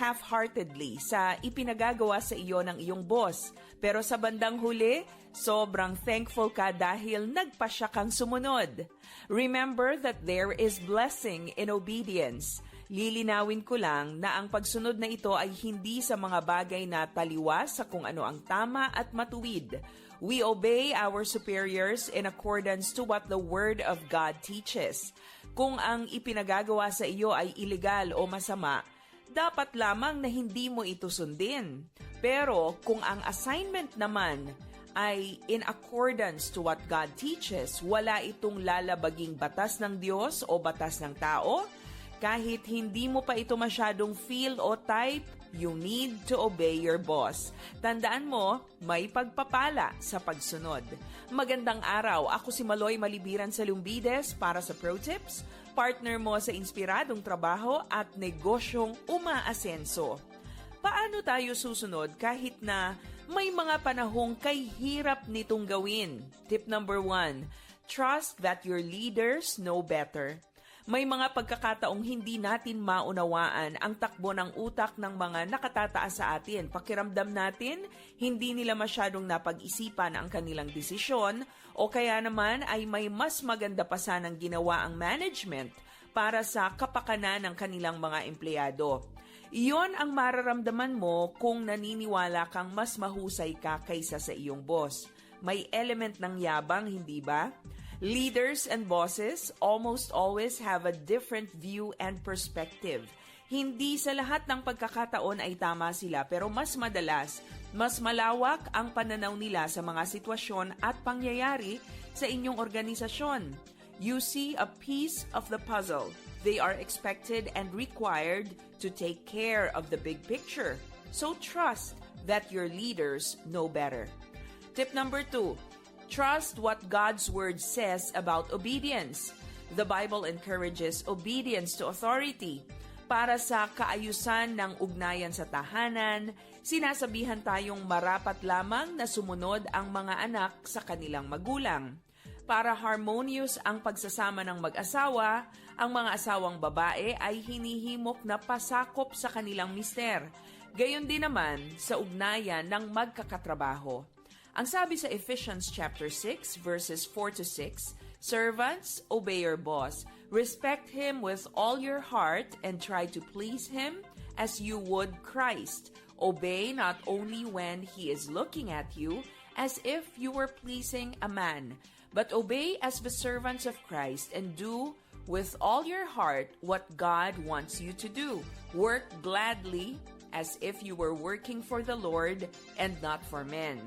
half-heartedly sa ipinagagawa sa iyo ng iyong boss. Pero sa bandang huli, sobrang thankful ka dahil nagpasya kang sumunod. Remember that there is blessing in obedience. Lilinawin ko lang na ang pagsunod na ito ay hindi sa mga bagay na taliwas sa kung ano ang tama at matuwid. We obey our superiors in accordance to what the Word of God teaches. Kung ang ipinagagawa sa iyo ay illegal o masama, dapat lamang na hindi mo ito sundin. Pero kung ang assignment naman ay in accordance to what God teaches, wala itong lalabaging batas ng Diyos o batas ng tao, kahit hindi mo pa ito masyadong feel o type, you need to obey your boss. Tandaan mo, may pagpapala sa pagsunod. Magandang araw, ako si Maloy Malibiran sa Lumbides para sa Pro Tips, partner mo sa inspiradong trabaho at negosyong umaasenso. Paano tayo susunod kahit na may mga panahong kay hirap nitong gawin? Tip number 1, trust that your leaders know better. May mga pagkakataong hindi natin maunawaan ang takbo ng utak ng mga nakatataas sa atin. Pakiramdam natin, hindi nila masyadong napag-isipan ang kanilang desisyon o kaya naman ay may mas maganda pa sanang ginawa ang management para sa kapakanan ng kanilang mga empleyado. Iyon ang mararamdaman mo kung naniniwala kang mas mahusay ka kaysa sa iyong boss. May element ng yabang, hindi ba? Leaders and bosses almost always have a different view and perspective. Hindi sa lahat ng pagkakataon ay tama sila, pero mas madalas, mas malawak ang pananaw nila sa mga sitwasyon at pangyayari sa inyong organisasyon. You see a piece of the puzzle. They are expected and required to take care of the big picture. So trust that your leaders know better. Tip number 2. Trust what God's Word says about obedience. The Bible encourages obedience to authority. Para sa kaayusan ng ugnayan sa tahanan, sinasabihan tayong marapat lamang na sumunod ang mga anak sa kanilang magulang. Para harmonious ang pagsasama ng mag-asawa, ang mga asawang babae ay hinihimok na pasakop sa kanilang mister. Gayon din naman sa ugnayan ng magkakatrabaho. Ang sabi sa Ephesians chapter 6 verses 4 to 6, servants, obey your boss. Respect him with all your heart and try to please him as you would Christ. Obey not only when he is looking at you as if you were pleasing a man, but obey as the servants of Christ and do with all your heart what God wants you to do. Work gladly as if you were working for the Lord and not for men.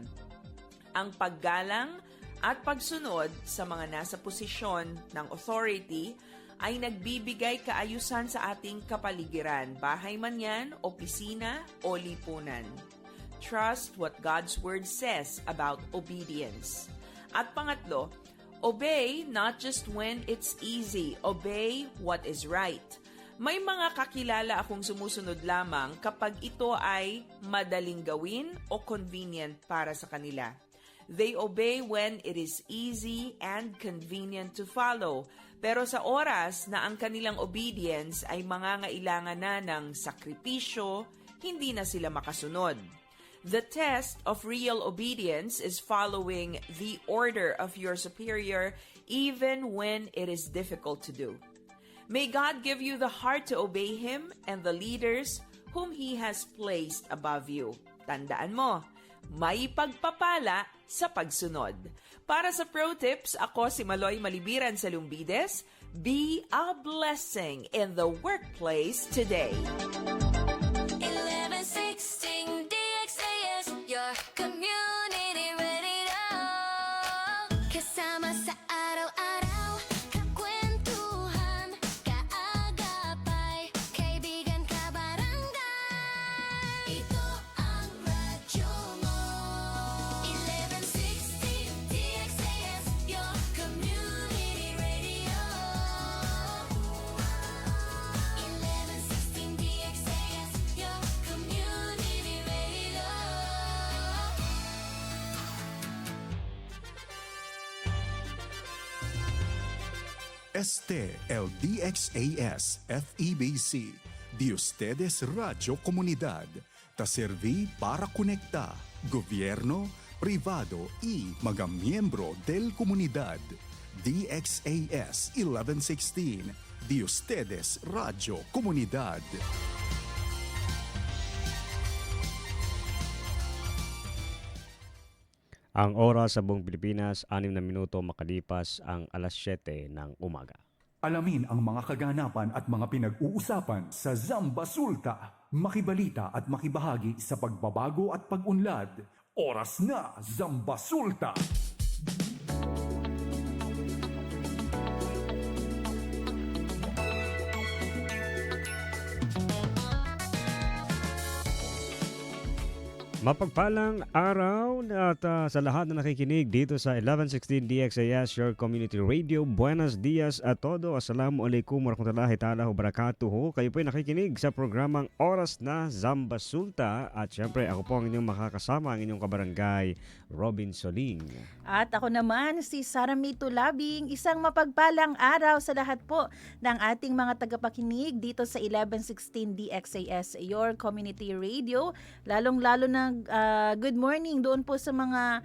Ang paggalang at pagsunod sa mga nasa posisyon ng authority ay nagbibigay kaayusan sa ating kapaligiran, bahay man yan, opisina o lipunan. Trust what God's Word says about obedience. At pangatlo, obey not just when it's easy, obey what is right. May mga kakilala akong sumusunod lamang kapag ito ay madaling gawin o convenient para sa kanila. They obey when it is easy and convenient to follow. Pero sa oras na ang kanilang obedience ay mangangailangan na ng sakripisyo, hindi na sila makasunod. The test of real obedience is following the order of your superior even when it is difficult to do. May God give you the heart to obey Him and the leaders whom He has placed above you. Tandaan mo, may pagpapala sa pagsunod. Para sa Pro Tips, ako si Maloy Malibiran sa Lumbides. Be a blessing in the workplace today. 1116 DXAS, your community radio. Kasama sa araw-araw, kakwentuhan, kaagapay, kaibigan, kabarangay. Ito ang radyo mo. 1116 DXAS, your community radio. 1116 DXAS, your community radio. Este el DXAS FEBC de ustedes Radio Comunidad. Ta serví para conecta, gobyerno, privado y mga miyembro del comunidad. DXAS 1116, de ustedes Radio Comunidad. Ang oras sa buong Pilipinas, 6 na minuto makalipas ang alas 7 ng umaga. Alamin ang mga kaganapan at mga pinag-uusapan sa Zamba Sulta. Makibalita at makibahagi sa pagbabago at pag-unlad. Oras na, Zamba Sulta! Mapagpalang araw at sa lahat na nakikinig dito sa 1116 DXAS, your community radio. Buenos dias a todo. Assalamualaikum warahmatullahi ta'ala wabarakatuh. Kayo po ay nakikinig sa programang Oras na Zamba Sulta. At syempre ako po ang inyong makakasama, ang inyong kabarangay, Robin Soling. At ako naman si Sara Mito Labing. Isang mapagpalang araw sa lahat po ng ating mga tagapakinig dito sa 1116 DXAS, your community radio. Lalong-lalo na good morning doon po sa mga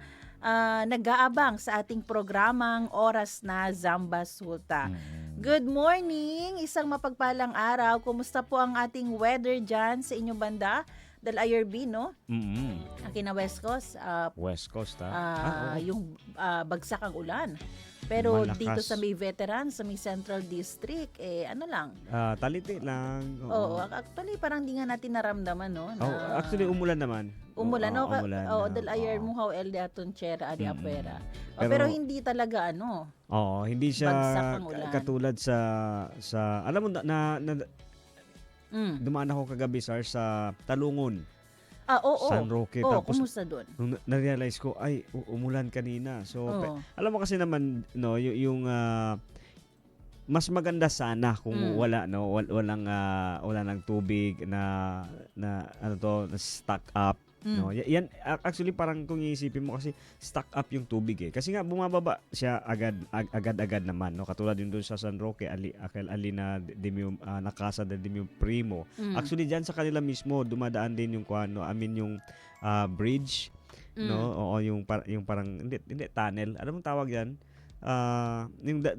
nag-aabang sa ating programang Oras na Zamba Sulta. Good morning! Isang mapagpalang araw. Kumusta po ang ating weather dyan sa inyong banda? Dal IRB, no? Ang kina West Coast, West Coast, yung bagsak ang ulan. Pero Malakas. dito sa may veteran, sa may Central District, ano lang. Taliti lang. Oo, actually parang di nga natin naramdaman, no? Actually, umulan naman. Umulan, no? Umulan. Dal ayer mo how el de aton chera adi apera. Pero- Pero hindi talaga Oo, hindi siya Bagsak ang ulan. katulad sa alam mo na dumaan ako kagabi sa Talungon, oo. San Roque. Oo, Tapos kumusta doon? nung na-realize ko, ay, umulan kanina. So, Oo. alam mo kasi naman, no, yung mas maganda sana kung wala wala ng tubig na ano to, na stock up, no. Yan actually parang kung iisipin mo kasi stock up yung tubig kasi nga bumababa siya agad naman, no, katulad yung doon sa San Roque, Ali na Nakasa de Demio Primo. Actually diyan sa kanila mismo dumadaan din yung yung bridge, no, oo, yung parang hindi tunnel, ano mong tawag yan?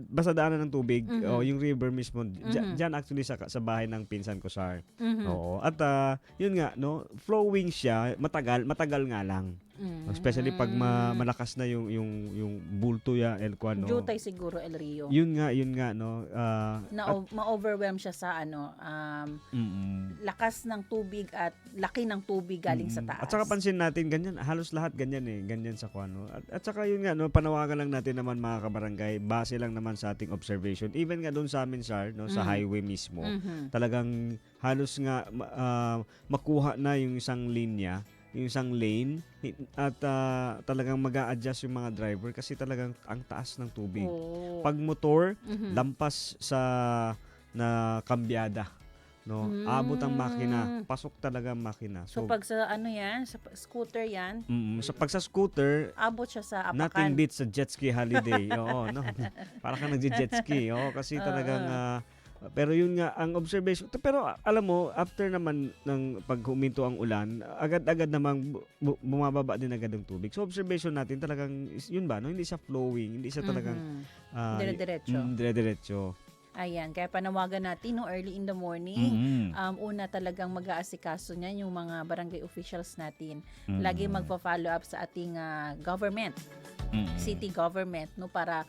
Basta daanan ng tubig, o yung river mismo diyan actually sa bahay ng pinsan ko, Sar. Oo, at yun nga, no, flowing siya, matagal nga lang, especially pag malakas na yung bulto ya el kuano. Jutay siguro El Rio. Yun nga, no, Ma-overwhelm siya sa lakas ng tubig at laki ng tubig galing sa taas. At saka pansin natin ganyan, halos lahat ganyan ganyan sa kuano. At saka yun nga, no, panawagan lang natin naman mga kabarangay, base lang naman sa ating observation. Even nga doon sa amin, Sar, no, sa highway mismo, talagang halos nga makuha na yung isang linya, yung isang lane, at talagang mag-a-adjust yung mga driver kasi talagang ang taas ng tubig. Oh. Pag motor, lampas sa na kambyada, no, abot ang makina, pasok talaga ang makina. So pag sa sa scooter yan, pag sa scooter, abot siya sa nothing apakan. beats sa jet ski holiday. Oo, no. Para kang nagje-jet ski, kasi talagang pero yun nga ang observation. Pero alam mo, after naman ng pag huminto ang ulan, agad-agad namang bumababa din agad ang tubig. So observation natin talagang yun ba, no, hindi siya flowing, hindi siya talagang Dire-diretso. dire-diretso. Ayan, kaya panawagan natin early in the morning. Una talagang mag-aasikaso niyan yung mga barangay officials natin. Lagi magpa-follow up sa ating government, city government, no, para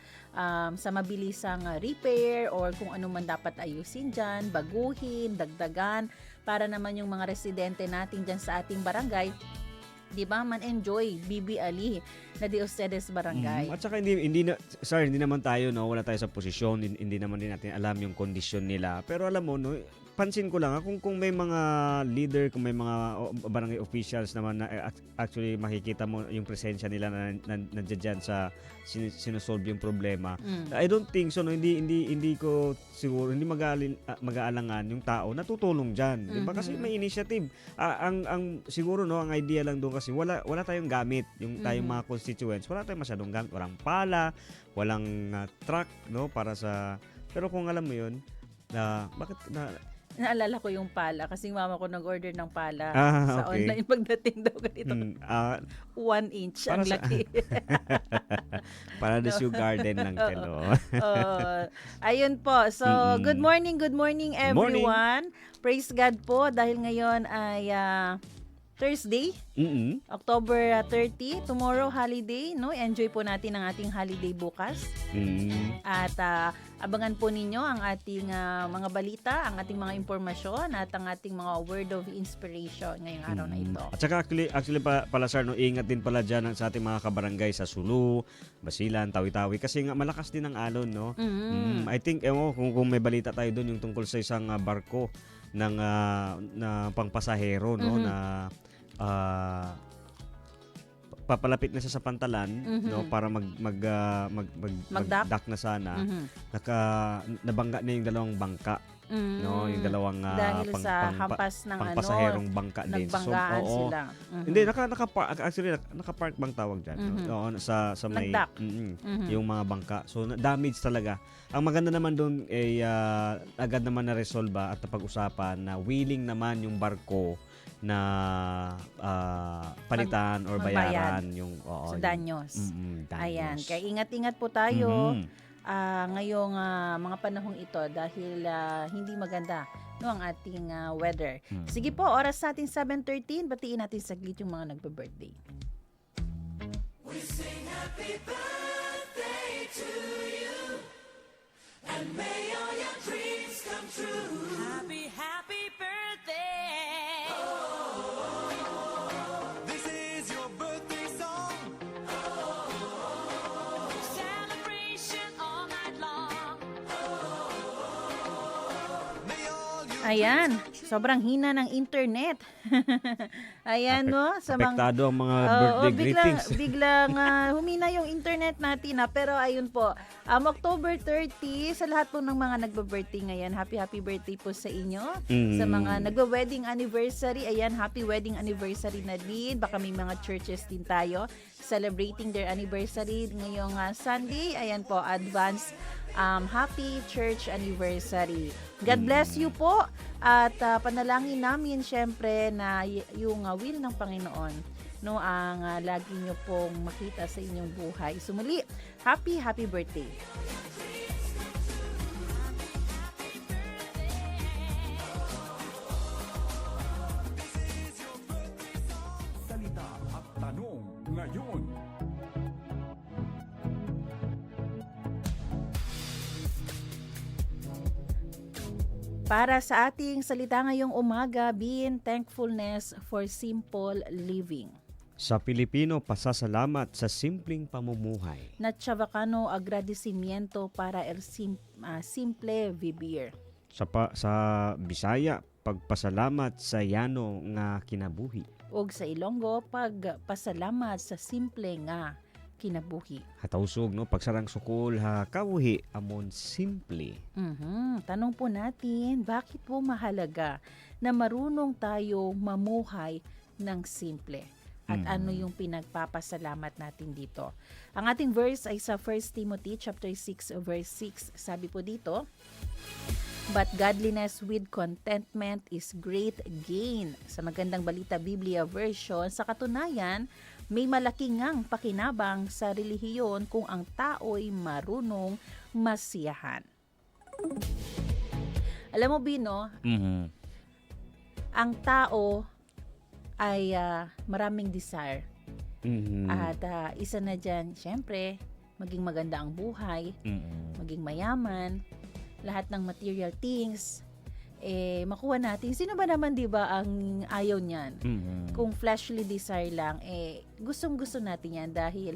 sa mabilisang repair or kung ano man dapat ayusin dyan, baguhin, dagdagan, para naman yung mga residente natin dyan sa ating barangay, di ba, man-enjoy Bibi Ali na de ustedes barangay. At saka hindi naman tayo, no, wala tayo sa posisyon, hindi naman din natin alam yung kondisyon nila. Pero alam mo, no, pansin ko lang kung may mga leader, kung may mga barangay officials naman na actually makikita mo yung presensya nila na nandiyan sa sinosolve yung problema. I don't think so, no, hindi ko siguro hindi mag-aalangan yung tao na tutulong diyan, di ba? Kasi may initiative. Ang siguro, no, ang idea lang doon kasi wala tayong gamit, yung tayong mga constituents, wala tayong masyadong gamit, walang pala, walang truck, no, para sa, pero kung alam mo yun, bakit Naalala ko yung pala kasi yung mama ko nag-order ng pala sa Okay. online pagdating daw ganito. Mm, 1 inch ang para sa- laki. Paradise yung garden lang, Telo. Oh, ayun po. So, Mm-mm. good morning Good morning. everyone. Praise God po dahil ngayon ay Thursday, Mm-mm. October 30. Tomorrow, holiday. No? Enjoy po natin ang ating holiday bukas. Mm. At abangan po ninyo ang ating mga balita, ang ating mga impormasyon at ang ating mga word of inspiration ngayong araw na ito. At saka actually pala sir, no, ingat din pala dyan sa ating mga kabarangay sa Sulu, Basilan, Tawi-Tawi kasi nga malakas din ang alon, no? I think kung may balita tayo doon yung tungkol sa isang barko ng na pangpasahero, no, na papalapit na siya sa pantalan, no, para Mag-dock? mag-dock na sana. Mhm. Nabangga na yung dalawang bangka, no, yung dalawang Dahil sa hampas ng pangpasaherong bangka din. nagbanggaan oo. sila. Mhm. Hindi, naka-park bang tawag dyan? Mhm. Oo, sa may Nag-dock. mm-mm, yung mga bangka. So, damage talaga. Ang maganda naman doon ay agad naman na-resolve at napag-usapan na willing naman yung barko na palitan or magbayad bayaran yung sa danyos. danyos. Ayan, kaya ingat-ingat po tayo Mhm. ngayong mga panahong ito dahil hindi maganda no ang ating weather. Sige po, oras natin 7:13, batiin natin saglit yung mga nagbe-birthday. Happy, happy birthday. This is your birthday song. Celebration all night long. May all you Ayan, sobrang hina ng internet. Ayan no, sa mga Apektado ang mga Oo, birthday greetings. biglang humina yung internet natin pero ayun po, October 30 sa lahat po ng mga nagbe-birthday ngayon, happy birthday po sa inyo. Sa mga nagwe-wedding anniversary, ayan, happy wedding anniversary na din. Baka may mga churches din tayo celebrating their anniversary ngayong Sunday. Ayan po, advance happy church anniversary. God bless you po at panalangin namin syempre na yung will ng Panginoon no ang lagi nyo pong makita sa inyong buhay. Sumuli, happy birthday. Salita at tanong ngayon. Para sa ating salita ngayong umaga, being thankfulness for simple living. Sa Pilipino, pasasalamat sa simpleng pamumuhay. Natsavacano agradecimiento para el simple vivir. Sa Bisaya, pagpasalamat sa yano nga kinabuhi. Ug sa Ilonggo, pagpasalamat sa simple nga kinabuhi. Hatausog, no, pagsarang sukul ha kawuhi amon simple. Tanong po natin, bakit po mahalaga na marunong tayo mamuhay ng simple? At ano yung pinagpapasalamat natin dito? Ang ating verse ay sa 1 Timothy chapter 6 verse 6. Sabi po dito, but godliness with contentment is great gain. Sa Magandang Balita Biblia version, sa katunayan, may malaking ngang pakinabang sa relihiyon kung ang tao'y marunong masiyahan. Alam mo, Bino, ang tao ay maraming desire. At isa na dyan, syempre, maging maganda ang buhay, maging mayaman, lahat ng material things, makuha natin. Sino ba naman, di ba, ang ayaw niyan? Kung fleshly desire lang, gustong-gusto natin yan dahil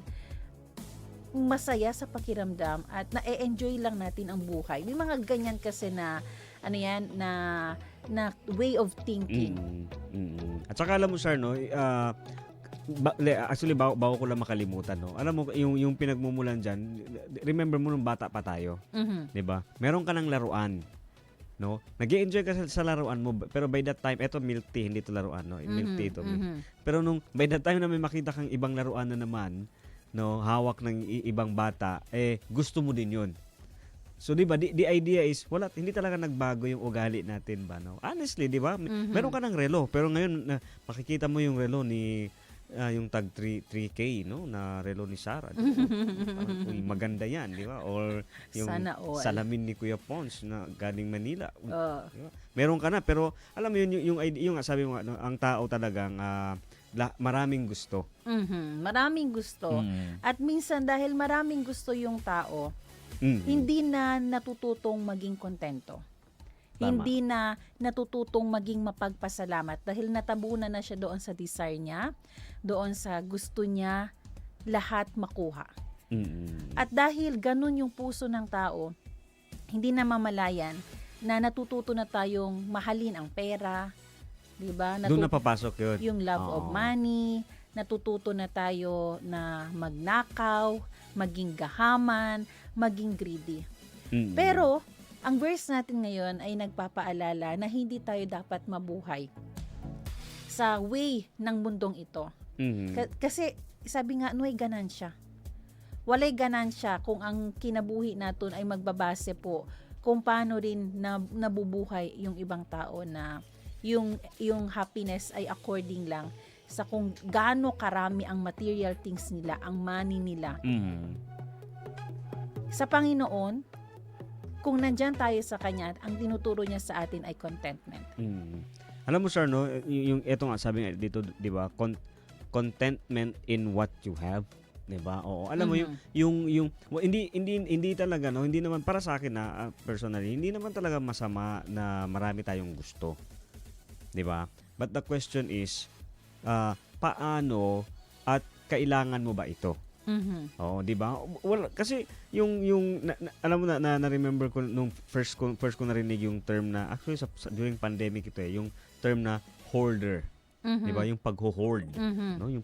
masaya sa pakiramdam at na-enjoy lang natin ang buhay. May mga ganyan kasi na, na way of thinking. At saka alam mo, sir, no, actually, bago ko lang makalimutan, no, alam mo, yung pinagmumulan dyan, remember mo nung bata pa tayo, di ba? Meron ka ng laruan, no? Nag-i-enjoy ka sa laruan mo, pero by that time, eto milk tea, hindi to laruan, no? Milk tea ito. Pero nung by that time na may makita kang ibang laruan na naman, no, hawak ng ibang bata, gusto mo din 'yun. So 'di ba, the idea is hindi talaga nagbago yung ugali natin ba, no? Honestly, 'di ba? Meron ka ng relo, pero ngayon makikita mo yung relo ni yung tag 3K, no, na relo ni Sarah. Di ba? Parang, uy, maganda 'yan, 'di ba? Or yung Sana all. salamin ni Kuya Pons na galing Manila. Oh. Di ba? Meron ka na, pero alam mo yun, yung sabi mo, ano, ang tao talagang maraming gusto. Maraming gusto. At minsan dahil maraming gusto yung tao, hindi na natututong maging kontento. Tama. Hindi na natututong maging mapagpasalamat dahil natabunan na siya doon sa desire niya, doon sa gusto niya, lahat makuha. At dahil ganun yung puso ng tao, hindi na mamalayan na natututo na tayong mahalin ang pera, 'di ba? Doon na papasok yun. Yung love of Oo. money, natututo na tayo na magnakaw, maging gahaman, maging greedy. Pero ang verse natin ngayon ay nagpapaalala na hindi tayo dapat mabuhay sa way ng mundong ito. Kasi sabi nga, may ganansya. Walay ganansya kung ang kinabuhi natin ay magbabase po kung paano rin nabubuhay yung ibang tao na yung happiness ay according lang sa kung gaano karami ang material things nila, ang money nila. Sa Panginoon, kung nandyan tayo sa Kanya, ang tinuturo niya sa atin ay contentment. Alam mo, sir, no, yung ito nga sabi nga dito, 'di ba? Contentment in what you have, 'di ba? Oo. Alam mo yung hindi talaga, no, hindi naman para sa akin na personally, hindi naman talaga masama na marami tayong gusto. 'Di ba? But the question is paano at kailangan mo ba ito? Oo, 'di ba? Well, kasi yung alam mo na remember ko nung first ko narinig yung term na actually during pandemic ito yung term na hoarder. 'Di ba? Yung pagho-hoard, no? Yung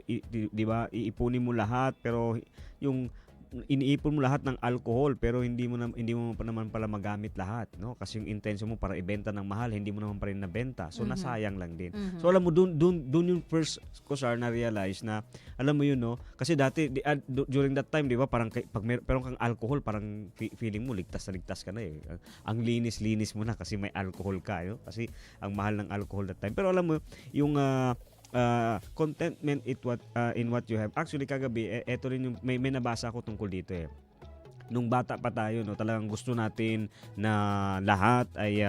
'di ba, iipunin mo lahat pero yung iniipon mo lahat ng alcohol pero hindi mo pa naman pala magamit lahat, no? Kasi yung intensyon mo para ibenta ng mahal, hindi mo naman pa rin nabenta. So nasayang lang din. So alam mo dun yung first ko na realize na alam mo yun, no? Kasi dati during that time, 'di ba, parang pag meron kang alcohol, parang feeling mo ligtas na ligtas ka na eh. Ang linis mo na kasi may alcohol ka, no? Kasi ang mahal ng alcohol that time. Pero alam mo yung contentment in what you have. Actually kagabi eto rin yung may nabasa ako tungkol dito eh. Nung bata pa tayo, no, talagang gusto natin na lahat ay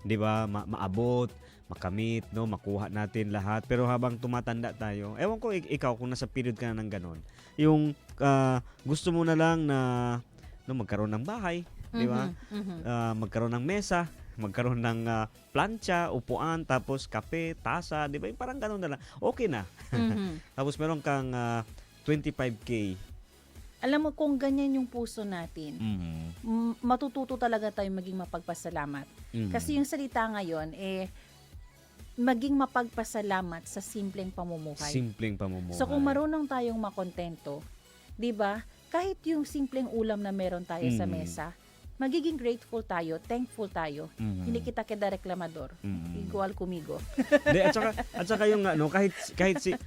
'di ba, maabot, makamit, no, makuha natin lahat. Pero habang tumatanda tayo, ewan ko ikaw kung nasa period ka na ng ganon, yung gusto mo na lang na no, magkaroon ng bahay, 'di ba? Magkaroon ng mesa, magkaroon ng plancha, upuan, tapos kape, tasa, di ba? Parang gano'n na lang. Okay na. Tapos meron kang 25K. Alam mo, kung ganyan yung puso natin, matututo talaga tayo maging mapagpasalamat. Kasi yung salita ngayon, maging mapagpasalamat sa simpleng pamumuhay. Simpleng pamumuhay. So kung marunong tayong makontento, di ba? Kahit yung simpleng ulam na meron tayo sa mesa, magiging grateful tayo, thankful tayo. Hindi kita keda reklamador. Igual kumigo. De, at saka yung ano, kahit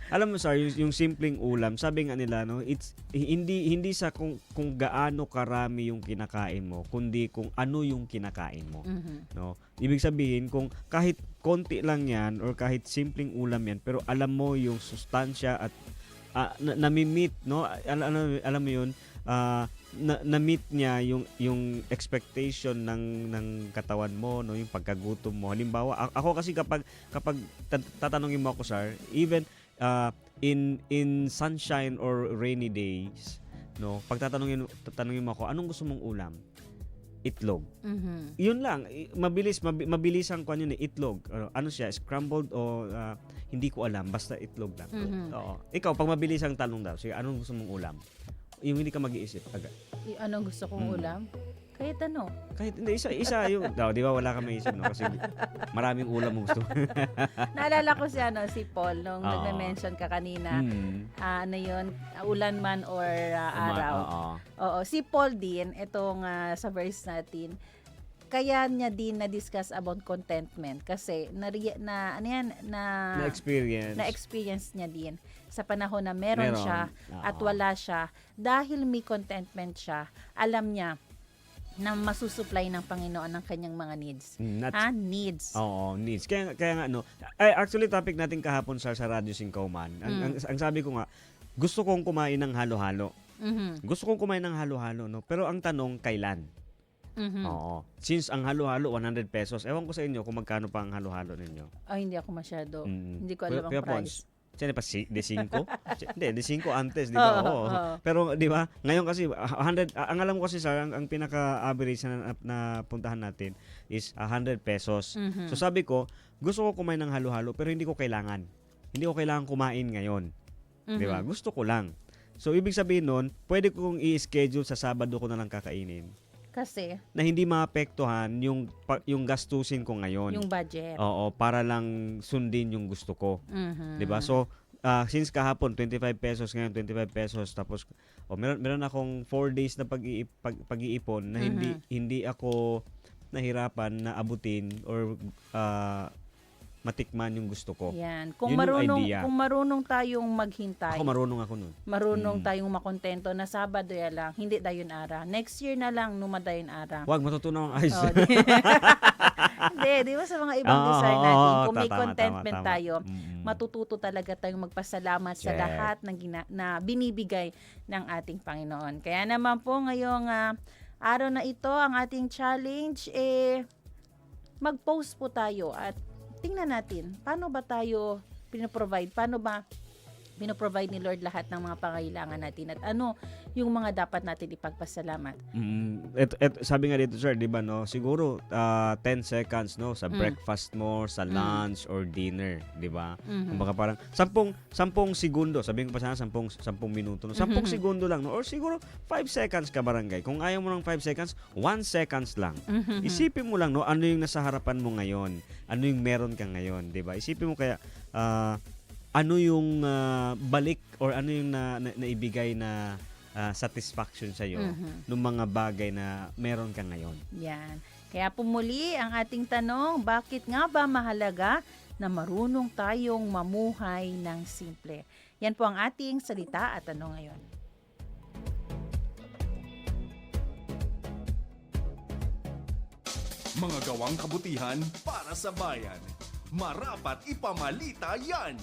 alam mo sir, yung simpleng ulam, sabi nga nila, no, it's hindi sa kung gaano karami yung kinakain mo, kundi kung ano yung kinakain mo. No? Ibig sabihin kung kahit konti lang yan or kahit simpleng ulam yan, pero alam mo yung sustansya at nami-meet, no? Alam mo yun, na-meet niya yung expectation ng katawan mo, no, yung pagkagutom mo. Halimbawa, ako kasi kapag tatanungin mo ako, sir, even in sunshine or rainy days, no, pag tatanungin mo ako, anong gusto mong ulam? Itlog. Yun lang, mabilis ang kwan yun, itlog. Ano siya, scrambled o hindi ko alam, basta itlog lang. Oo. Ikaw, pag mabilis ang tanong daw, sige, anong gusto mong ulam? Yung hindi ka mag-iisip agad. Anong gusto kong ulam? Kahit ano. Kahit hindi, isa yung, di ba wala ka maisip, no? Kasi maraming ulam mo gusto. Naalala ko si Paul nung nagme-mention ka kanina. Ano yun, ulan man or araw. Oo, si Paul din, itong sa verse natin, kaya niya din na-discuss about contentment kasi na-experience niya din sa panahon na meron siya at wala siya. Dahil may contentment siya, alam niya na masusupply ng Panginoon ng kanyang mga needs. Needs. Oo, needs. Kaya nga ano, ay actually topic natin kahapon sa Radyo Singkauman. Ang sabi ko nga, gusto kong kumain ng halo-halo. Gusto kong kumain ng halo-halo, no? Pero ang tanong, kailan? Oo. Since ang halo-halo 100 pesos, ewan ko sa inyo kung magkano pa ang halo-halo ninyo. Ay, hindi ako masyado. Hindi ko alam Kuya ang Pons, price. siya pa de 5? Hindi, de 5 antes, di ba? Oo. Pero di ba, ngayon kasi 100 ang alam ko kasi sir, ang pinaka-average na puntahan natin is 100 pesos. So sabi ko, gusto ko kumain ng halo-halo pero hindi ko kailangan. Hindi ko kailangan kumain ngayon. Di ba? Gusto ko lang. So ibig sabihin nun, pwede kong i-schedule sa Sabado ko na lang kakainin. Kasi Na hindi maapektuhan yung gastusin ko ngayon. yung budget. Oo, para lang sundin yung gusto ko. 'Di ba? So, since kahapon 25 pesos ngayon 25 pesos tapos meron akong 4 days na pag-iipon na hindi ako nahirapan na abutin or matikman yung gusto ko. Yan. Yun yung idea. Kung marunong tayong maghintay. Ako marunong ako nun. Marunong tayong makontento na Sabado ya lang, hindi dayon ara. Next year na lang numadayon ara. Wag matutunan ang ayos. Hindi, di ba sa mga ibang design natin, kung may tama, contentment tama. tayo, matututo talaga tayong magpasalamat sa Check. lahat ng na binibigay ng ating Panginoon. Kaya naman po ngayong araw na ito, ang ating challenge, mag-post po tayo at tingnan natin, paano ba tayo pinoprovide, paano ba pinoprovide ni Lord lahat ng mga pangailangan natin at ano yung mga dapat natin ipagpasalamat. Sabi nga dito sir, 'di ba no? Siguro 10 seconds no sa breakfast mo, sa lunch or dinner, 'di ba? Kumbaga parang 10 segundo, sabihin ko pa sana 10 minuto no. 10 segundo lang no or siguro 5 seconds ka barangay. Kung ayaw mo ng 5 seconds, 1 seconds lang. Isipin mo lang no ano yung nasa harapan mo ngayon, ano yung meron ka ngayon, 'di ba? Isipin mo kaya ano yung balik or ano yung naibigay na satisfaction sa iyo ng mga bagay na meron ka ngayon. Yan. Kaya pumuli ang ating tanong, bakit nga ba mahalaga na marunong tayong mamuhay ng simple? Yan po ang ating salita at tanong ngayon. Mga gawang kabutihan para sa bayan. Marapat ipamalita yan.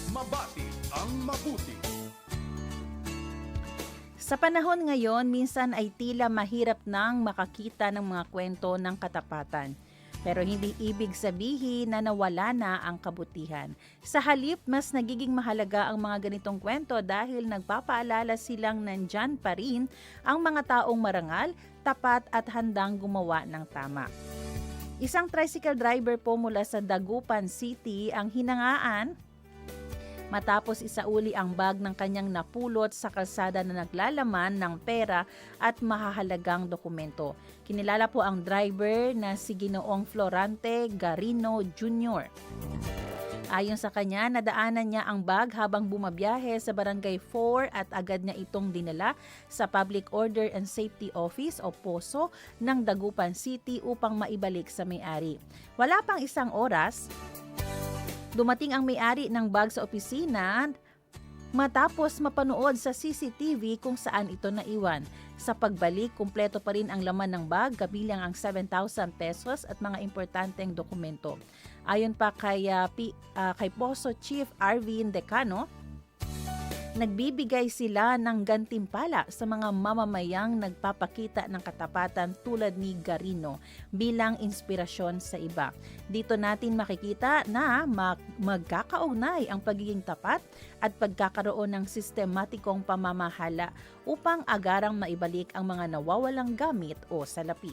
Mabati ang mabuti. Sa panahon ngayon, minsan ay tila mahirap nang makakita ng mga kwento ng katapatan. Pero hindi ibig sabihin na nawala na ang kabutihan. Sa halip, mas nagiging mahalaga ang mga ganitong kwento dahil nagpapaalala silang nandyan pa rin ang mga taong marangal, tapat at handang gumawa ng tama. Isang tricycle driver po mula sa Dagupan City ang hinangaan matapos isauli ang bag ng kanyang napulot sa kalsada na naglalaman ng pera at mahahalagang dokumento. Kinilala po ang driver na si Ginoong Florante Garino Jr. Ayon sa kanya, nadaanan niya ang bag habang bumabiyahe sa Barangay 4 at agad niya itong dinala sa Public Order and Safety Office o POSO ng Dagupan City upang maibalik sa may-ari. Wala pang isang oras, dumating ang may-ari ng bag sa opisina matapos mapanood sa CCTV kung saan ito naiwan. Sa pagbalik, kumpleto pa rin ang laman ng bag, kabilang ang 7,000 pesos at mga importanteng dokumento. Ayon pa kay POSO Chief Arvin Decano, nagbibigay sila ng gantimpala sa mga mamamayang nagpapakita ng katapatan tulad ni Garino bilang inspirasyon sa iba. Dito natin makikita na magkakaugnay ang pagiging tapat at pagkakaroon ng sistematikong pamamahala upang agarang maibalik ang mga nawawalang gamit o salapi.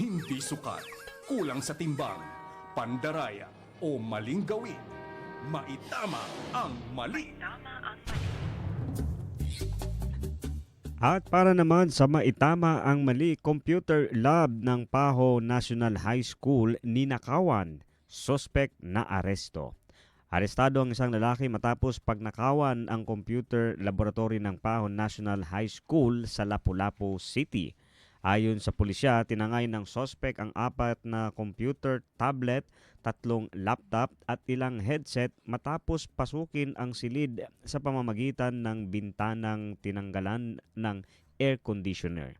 Hindi sukat, kulang sa timbang, pandaraya o maling gawin. Maitama ang mali. At para naman sa maitama ang mali, computer lab ng PAHO National High School ninakawan, suspect na aresto. Arestado ang isang lalaki matapos pagnakawan ang computer laboratory ng PAHO National High School sa Lapu-Lapu City. Ayon sa pulisya, tinangay ng sospek ang 4 na computer, tablet, 3 laptop at ilang headset matapos pasukin ang silid sa pamamagitan ng bintanang tinanggalan ng air conditioner.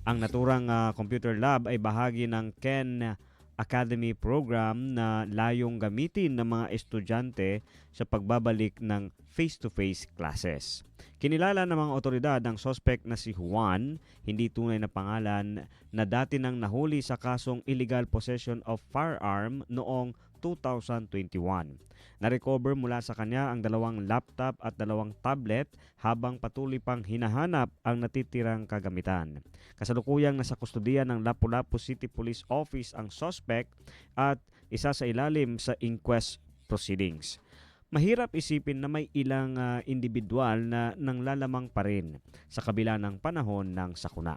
Ang naturang computer lab ay bahagi ng Ken Academy program na layong gamitin ng mga estudyante sa pagbabalik ng face-to-face classes. Kinilala ng mga otoridad ang suspect na si Juan, hindi tunay na pangalan, na dati nang nahuli sa kasong illegal possession of firearm noong 2021. Na-recover mula sa kanya ang 2 laptop at 2 tablet habang patuloy pang hinahanap ang natitirang kagamitan. Kasalukuyang nasa kustudiya ng Lapu-Lapu City Police Office ang suspect at isa sa ilalim sa inquest proceedings. Mahirap isipin na may ilang individual na nanglalamang pa rin sa kabila ng panahon ng sakuna.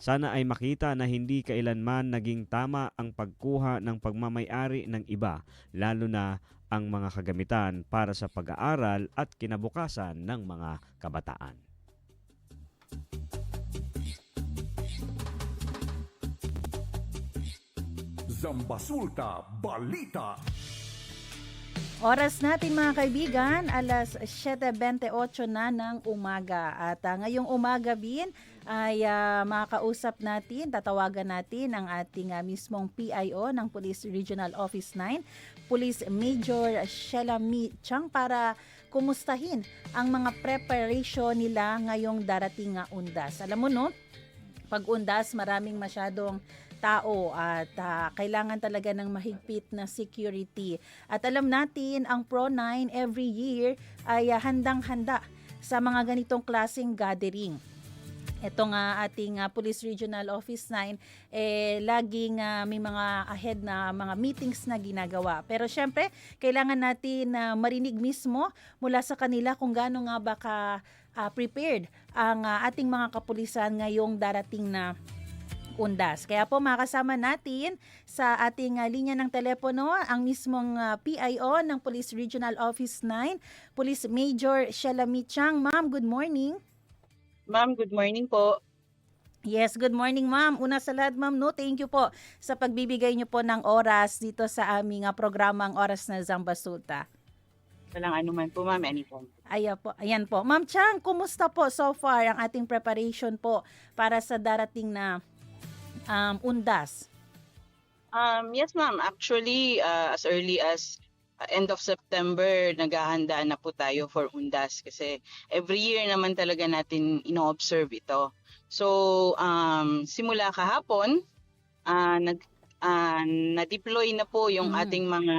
Sana ay makita na hindi kailanman naging tama ang pagkuha ng pagmamay-ari ng iba, lalo na ang mga kagamitan para sa pag-aaral at kinabukasan ng mga kabataan. Zambasulta Balita. Oras natin mga kaibigan, alas 7:28 na ng umaga. At ngayong umaga bin ay makakausap natin, tatawagan natin ang ating mismong PIO ng Police Regional Office 9, Police Major Sheila Mi Chang, para kumustahin ang mga preparation nila ngayong darating undas. Alam mo no, pag undas maraming masyadong tao at kailangan talaga ng mahigpit na security. At alam natin, ang Pro9 every year ay handang-handa sa mga ganitong klaseng gathering. Ito nga ating Police Regional Office 9, laging may mga ahead na mga meetings na ginagawa. Pero syempre, kailangan natin marinig mismo mula sa kanila kung gaano nga ba prepared ang ating mga kapulisan ngayong darating na undas. Kaya po makasama natin sa ating linya ng telepono ang mismong PIO ng Police Regional Office 9, Police Major Sheila Mi Chang. Ma'am, good morning. Ma'am, good morning po. Yes, good morning ma'am. Una sa lahat ma'am, thank you po sa pagbibigay niyo po ng oras dito sa aming programang Oras na Zambasulta. Walang anuman po ma'am, anytime. Ayan po. Ma'am Chang, kumusta po so far ang ating preparation po para sa darating na undas? Yes ma'am, actually as early as end of September naghahanda na po tayo for undas kasi every year naman talaga natin ino-observe ito. So simula kahapon na-deploy na po yung ating mga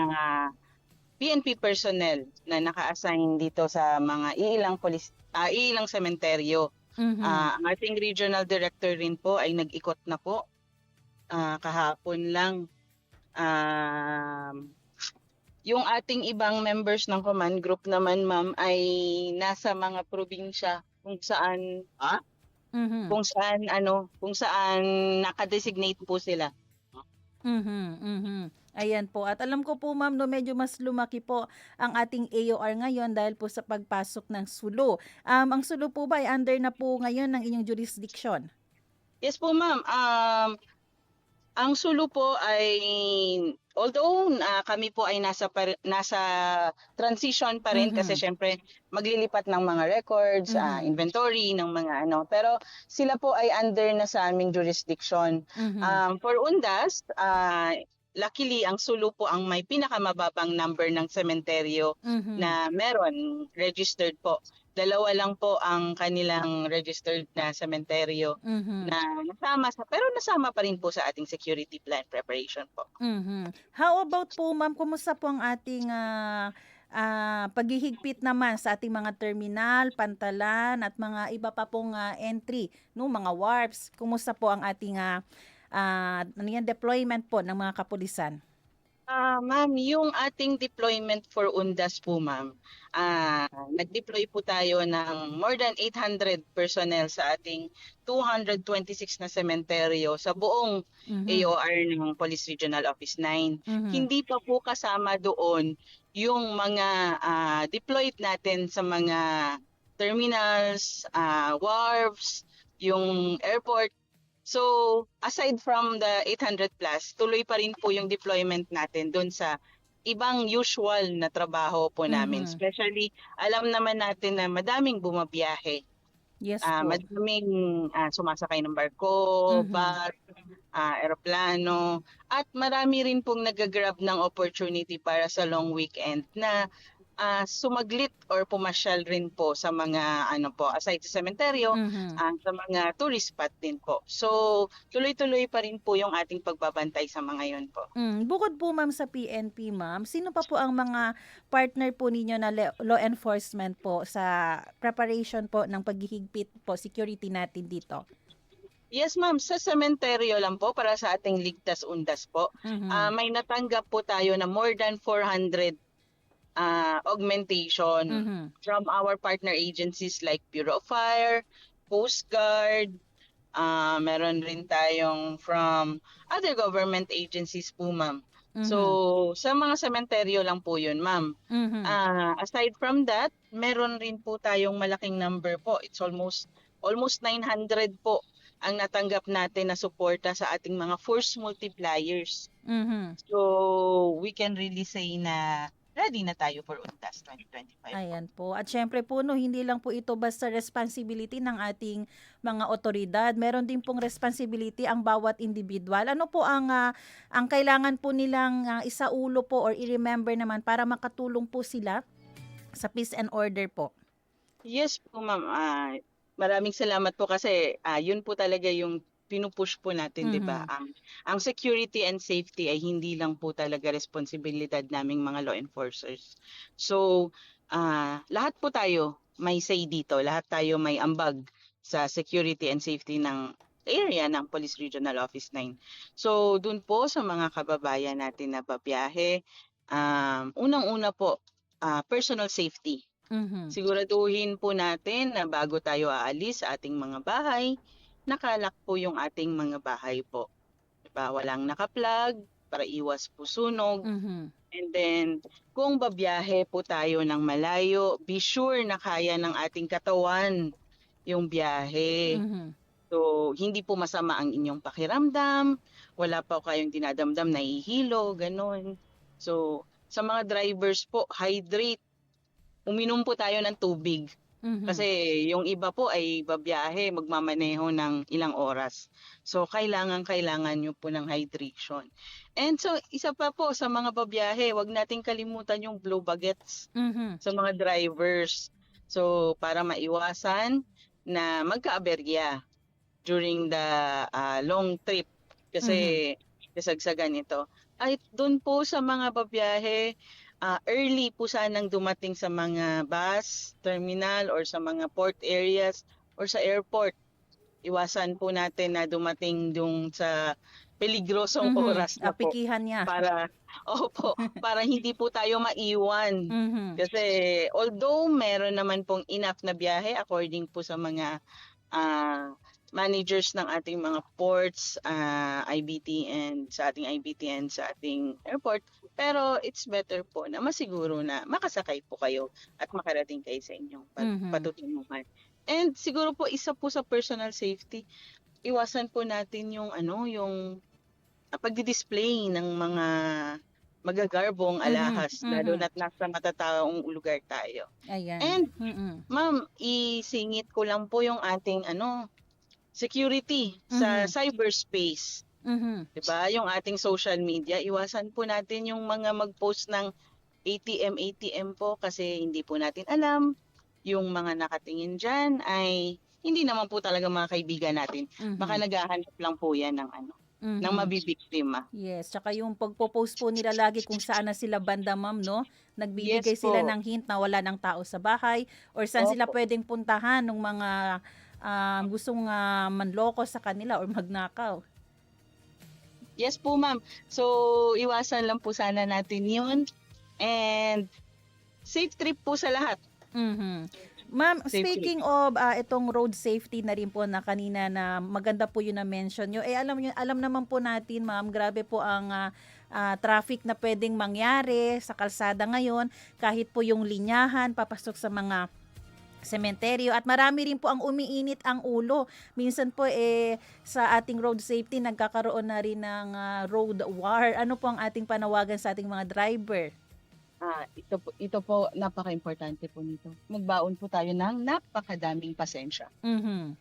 PNP personnel na naka-assign dito sa mga ilang sementeryo. Ang ating regional director rin po ay nag-ikot na po kahapon lang. Yung ating ibang members ng command group naman ma'am ay nasa mga probinsya kung saan kung saan naka-designate po sila. Ayan po. At alam ko po ma'am, medyo mas lumaki po ang ating AOR ngayon dahil po sa pagpasok ng Sulu. Ang Sulu po ba ay under na po ngayon ng inyong jurisdiction? Yes po ma'am. Ang Sulu po ay, although kami po ay nasa transition pa rin kasi syempre maglilipat ng mga records, inventory ng mga pero sila po ay under na sa aming jurisdiction. For Undas, luckily ang Sulu po ang may pinakamababang number ng sementeryo na meron registered po. 2 lang po ang kanilang registered na sementeryo na nasama pa rin po sa ating security plan preparation po. How about po ma'am, kumusta po ang ating paghihigpit naman sa ating mga terminal, pantalan at mga iba pa pong entry, mga warps? Kumusta po ang ating deployment po ng mga kapulisan? Ma'am, yung ating deployment for Undas po ma'am, nag-deploy po tayo ng more than 800 personnel sa ating 226 na sementeryo sa buong AOR ng Police Regional Office 9. Hindi pa po kasama doon yung mga deployed natin sa mga terminals, wharves, yung airport. So, aside from the 800 plus, tuloy pa rin po yung deployment natin doon sa ibang usual na trabaho po namin. Mhm. Especially, alam naman natin na madaming bumabiyahe. Yes po. Madaming sumasakay ng barko, Mhm. eroplano, at marami rin pong nag-grab ng opportunity para sa long weekend na sumaglit or pumasyal rin po sa mga aside sa sementeryo, Mhm. sa mga tourist spot din po. So, tuloy-tuloy pa rin po yung ating pagbabantay sa mga yun po. Bukod po ma'am sa PNP ma'am, sino pa po ang mga partner po ninyo na law enforcement po sa preparation po ng paghihigpit po security natin dito? Yes, ma'am. Sa sementeryo lang po para sa ating ligtas undas po. Mhm. May natanggap po tayo na more than 400 augmentation Mhm. from our partner agencies like Bureau of Fire, Coast Guard, meron rin tayong from other government agencies po, ma'am. So, Mhm. sa mga sementeryo lang po yun, ma'am. Mhm. Aside from that, meron rin po tayong malaking number po. It's almost 900 po ang natanggap natin na suporta sa ating mga force multipliers. Mhm. So, we can really say na ready na tayo for UNTAS 2025 po. Ayan po. At syempre po, no, hindi lang po ito basta responsibility ng ating mga otoridad. Meron din pong responsibility ang bawat individual. Ano po ang kailangan po nilang isaulo po or i-remember naman para makatulong po sila sa peace and order po? Yes po, ma'am. Maraming salamat po kasi yun po talaga yung pinupush po natin, 'di ba? Mhm. Ang security and safety ay hindi lang po talaga responsibilidad naming mga law enforcers. So, lahat po tayo may say dito, lahat tayo may ambag sa security and safety ng area ng Police Regional Office 9. So, dun po sa mga kababayan natin na babiyahe, unang-una po, personal safety. Mhm. Siguraduhin po natin na bago tayo aalis sa ating mga bahay, nakalak po yung ating mga bahay po. Diba? Walang nakaplug para iwas po sunog. Mhm. And then, kung babiyahe po tayo ng malayo, be sure na kaya ng ating katawan yung biyahe. Mhm. So, hindi po masama ang inyong pakiramdam, wala pa kayong dinadamdam, nahihilo, ganun. So, sa mga drivers po, hydrate. Uminom po tayo ng tubig. Mhm. Kasi yung iba po ay babiyahe, magmamaneho ng ilang oras. So, kailangan nyo po ng hydration. And so, isa pa po sa mga babiyahe, wag nating kalimutan yung blow baguettes Mhm. sa mga drivers. So, para maiwasan na magka-aberya during the long trip. Kasi kasagsagan ito. Ay, doon po sa mga babiyahe, early po sanang dumating sa mga bus terminal or sa mga port areas or sa airport. Iwasan po natin na dumating dung sa peligrosong oras na po Apikihan niya. para para hindi po tayo maiwan. Mhm. Kasi although meron naman pong enough na biyahe according po sa mga managers ng ating mga ports, IBT and sa ating IBT and sa ating airport, pero it's better po na masiguro na makasakay po kayo at makarating kayo sa inyong patutunguhan. And siguro po isa po sa personal safety, iwasan po natin yung yung pagdi-display ng mga magagarbong alahas, lalo na't nasa matataong lugar tayo. Ayan. And Mhm. ma'am, isingit ko lang po yung ating security sa cyberspace. Mhm. 'Di ba? Yung ating social media, iwasan po natin yung mga mag-post ng ATM po kasi hindi po natin alam yung mga nakatingin diyan ay hindi naman po talaga mga kaibigan natin. Baka naghahanap lang po 'yan ng ng mabibiktima. Yes, tsaka yung pagpo-post po nila lagi kung saan na sila banda ma'am, no? Nagbibigay Yes sila po. ng hint na wala ng tao sa bahay or saan sila Opo. pwedeng puntahan ng mga gustong manloko sa kanila or magnakaw. Yes po, ma'am. So, iwasan lang po sana natin 'yun. And safe trip po sa lahat. Mhm. Ma'am, Safe speaking of itong road safety na rin po na kanina na maganda po yun na mention nyo. Alam naman po natin, ma'am, grabe po ang traffic na pwedeng mangyari sa kalsada ngayon kahit po yung linyahan papasok sa mga sementeryo at marami rin po ang umiinit ang ulo. Minsan po sa ating road safety nagkakaroon na rin ng road war. Ano po ang ating panawagan sa ating mga driver? Ito po napaka-importante po nito. Magbaon po tayo ng napakadaming pasensya. Mhm.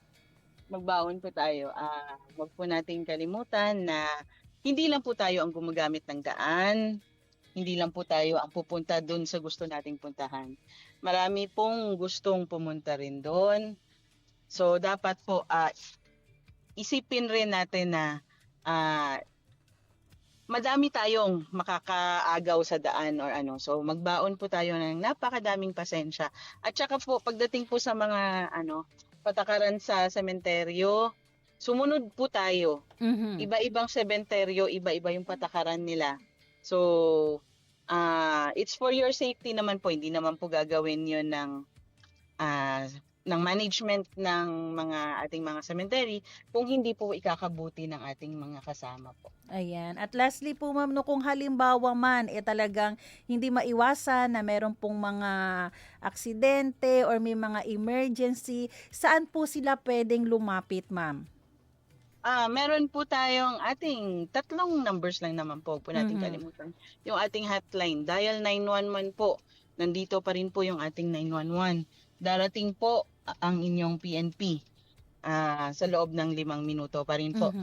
Magbaon po tayo. Wag po nating kalimutan na hindi lang po tayo ang gumagamit ng daan, hindi lang po tayo ang pupunta doon sa gusto nating puntahan. Marami pong gustong pumunta rin doon. So dapat po isipin rin natin na madami tayong makakaagaw sa daan or ano. So magbaon po tayo ng napakadaming pasensya. At saka po pagdating po sa mga patakaran sa sementeryo, sumunod po tayo. Mhm. Iba-ibang sementeryo, iba-iba yung patakaran nila. So it's for your safety naman po. Hindi naman po gagawin 'yon ng management ng ating mga cemetery kung hindi po ikakabuti ng ating mga kasama po. Ayan. At lastly po ma'am, no, kung halimbawa man talagang hindi maiwasan na meron pong mga aksidente or may mga emergency, saan po sila pwedeng lumapit ma'am? Meron po tayong ating 3 numbers lang naman po natin kalimutan. Yung ating hotline, dial 911 po. Nandito pa rin po yung ating 911. Darating po ang inyong PNP sa loob ng 5 minuto pa rin po.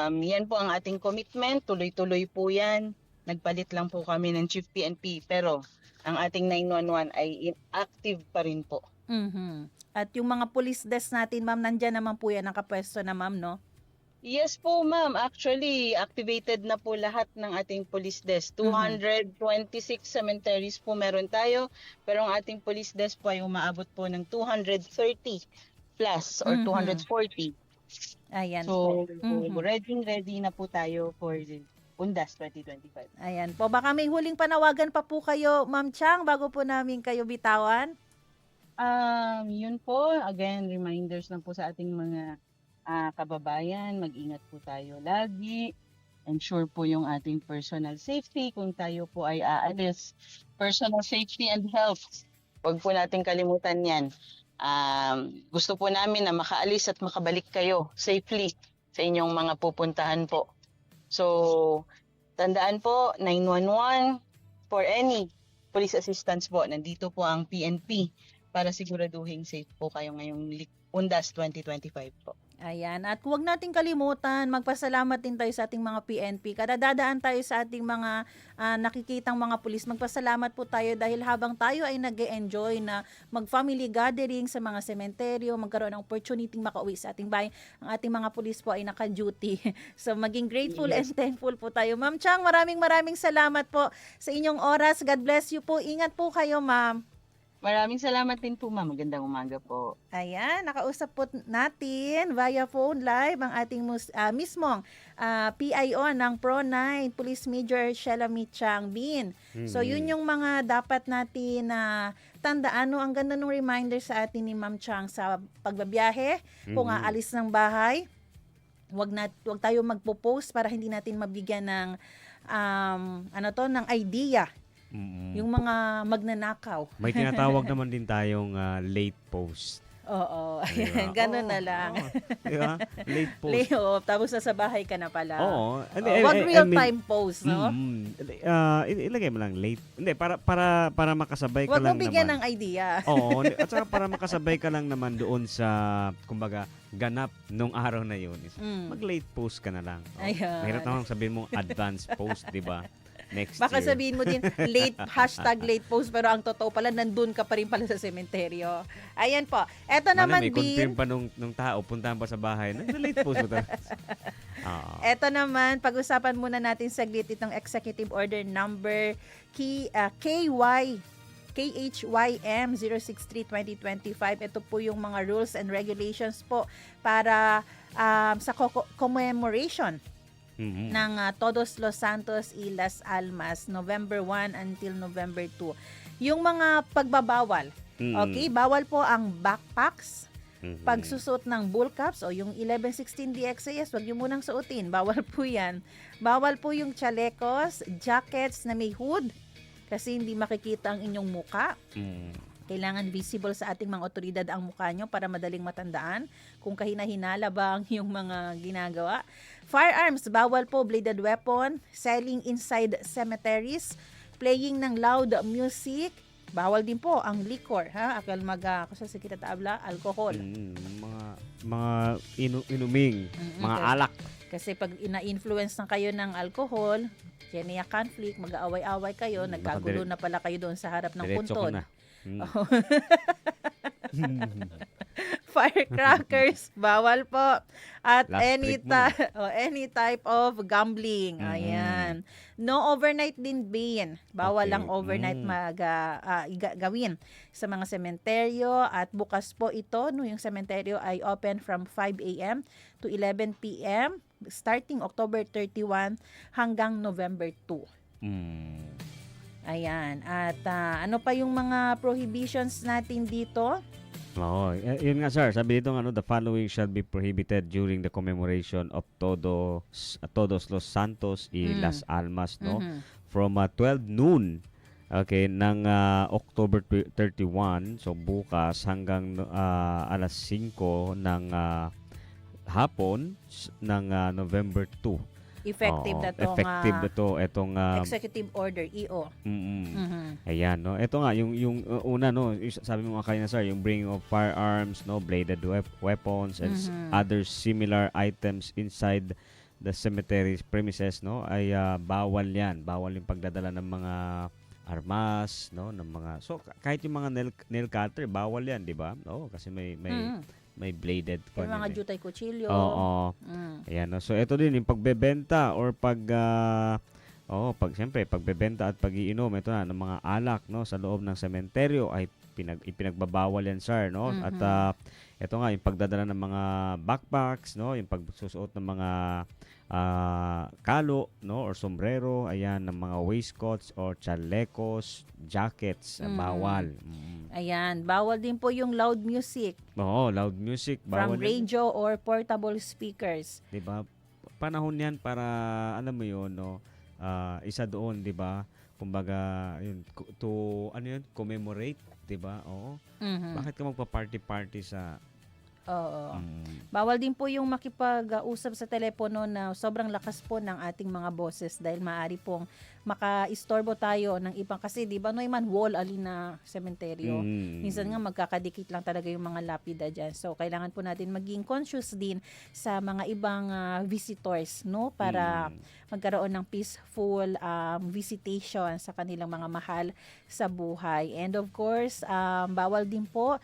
Yan po ang ating commitment. Tuloy-tuloy po yan. Nagpalit lang po kami ng Chief PNP pero ang ating 911 ay active pa rin po. Mhm. At yung mga police desk natin ma'am, nandyan naman po yan, nakapwesto na ma'am, no? Yes po ma'am, actually activated na po lahat ng ating police desk. 226 cemeteries po meron tayo, pero ang ating police desk po ay umaabot po ng 230 plus or 240. Ayan So, po. ready na po tayo for Undas 2025. Ayan po. Baka may huling panawagan pa po kayo, Ma'am Chang, bago po namin kayo bitawan. Yun po, again, reminders lang po sa ating mga kababayan, mag-ingat po tayo lagi. Ensure po yung ating personal safety kung tayo po ay aalis. Personal safety and health. Huwag po natin kalimutan yan. Gusto po namin na makaalis at makabalik kayo safely sa inyong mga pupuntahan po. So, tandaan po, 911 for any police assistance po. Nandito po ang PNP para siguraduhin safe po kayo ngayong Undas 2025 po. Ayan. At huwag nating kalimutan, magpasalamat din tayo sa ating mga PNP. Kada dadaan tayo sa ating mga nakikitang mga pulis, magpasalamat po tayo dahil habang tayo ay nag-e-enjoy na mag-family gathering sa mga sementeryo, magkaroon ng opportunity makauwi sa ating bahay, ang ating mga pulis po ay naka-duty. So maging grateful and thankful po tayo. Ma'am Chang, maraming salamat po sa inyong oras. God bless you po. Ingat po kayo, ma'am. Maraming salamat din po, ma'am. Magandang umaga po. Ayan, nakausap po natin via phone live ang ating mismong PIO ng Pro9, Police Major Shelami Chang Bin. So yun yung mga dapat natin tandaan. No? Ang ganda ng reminder sa atin ni Ma'am Chang sa pagbabiyahe, kung aalis ng bahay, wag tayo magpo-post para hindi natin mabigyan ng ng idea. Yung mga magnanakaw. May tinatawag naman din tayong late post. Oo. Diba? Ganun na lang. Diba? Late post. Layoff, tapos nasa bahay ka na pala. Oo. Wag real-time post, no? Ilagay mo lang late. Hindi, para makasabay ka Wag lang mo bigyan naman. ng idea. Oo. At saka para makasabay ka lang naman doon sa, kumbaga, ganap nung araw na yun. Mag-late post ka na lang. Ayan. Mahirap naman sabihin mo advance post, di ba? Next Baka year. sabihin mo din, late post, pero ang totoo pala, nandun ka pa rin pala sa sementeryo. Ayan po. Eto naman, may confirm Bin. pa nung tao, puntahan pa sa bahay. Nag-late post mo talaga. Eto naman, pag-usapan muna natin saglit itong Executive Order Number KHYM 063-2025. Ito po yung mga rules and regulations po para sa commemoration ng Todos los Santos y Las Almas, November 1 until November 2. Yung mga pagbabawal, okay, bawal po ang backpacks, pagsusuot ng bull caps o yung 1116 DXAS, wag niyo munang suotin, bawal po yan. Bawal po yung chalecos, jackets na may hood, kasi hindi makikita ang inyong muka. Kailangan visible sa ating mga otoridad ang mukha nyo para madaling matandaan kung kahina-hinala ba ang yung mga ginagawa. Firearms, bawal po, bladed weapon, selling inside cemeteries, playing ng loud music, bawal din po ang liquor, ha? Akal kasi sa kita tabla, alcohol. Mga inuming, mga alak. Kasi pag ina-influence na kayo ng alcohol, yan conflict, mag-aaway-away kayo, nagkagulo na pala kayo doon sa harap ng Diretso puntod. ka na. Firecrackers, bawal po. At Last trick mo. any type of gambling. Ayan. No overnight din bin. Bawal Okay. lang overnight gawin sa mga sementeryo. At bukas po ito, no, yung sementeryo ay open from 5 a.m. to 11 p.m. starting October 31 hanggang November 2. Ayan. At ano pa yung mga prohibitions natin dito? Oo, yun nga sir, sabi dito the following shall be prohibited during the commemoration of Todos los Santos y Las Almas, no? From 12 noon, okay, ng October 31, so bukas hanggang alas 5 ng hapon ng November 2. Effective Oo, na to effective na to itong Executive Order, EO. Ayan, no. Ito nga yung una, no, sabi mo nga kanina sir, yung bringing of firearms, no, bladed weapons and other similar items inside the cemetery premises, no, ay bawal 'yan. Bawal yung pagdadala ng mga armas, no, ng mga kahit yung mga nail cutter, bawal 'yan, di ba? Oo, kasi may bladed Yung mga jutay kutsilyo. Oo. Ayan, no. So ito din yung pagbebenta or siyempre pagbebenta at pagiinom ito na ng mga alak, no, sa loob ng sementeryo ay ipinagbabawal yan sir, no. At ito nga yung pagdadala ng mga backpacks, no, yung pagsusuot ng mga kalo, no, or sombrero, ayan, ng mga waistcoats or chalecos, jackets, bawal. Ayan, bawal din po yung loud music Oo, loud music, bawal. from radio or portable speakers. 'Di ba? Panahon 'yan para alam mo 'yon, no. Isa doon, 'di ba? Kumbaga, yun commemorate, 'di ba? Oo. Bakit ka magpa-party sa Oo. Bawal din po yung makipag-usap sa telepono na sobrang lakas po ng ating mga boses dahil maaari pong maka-istorbo tayo ng ibang kasi di ba no man wall ali na sementeryo. Minsan nga magkakadikit lang talaga yung mga lapida diyan. So kailangan po natin maging conscious din sa mga ibang visitors, no, para magkaroon ng peaceful visitation sa kanilang mga mahal sa buhay. And of course, bawal din po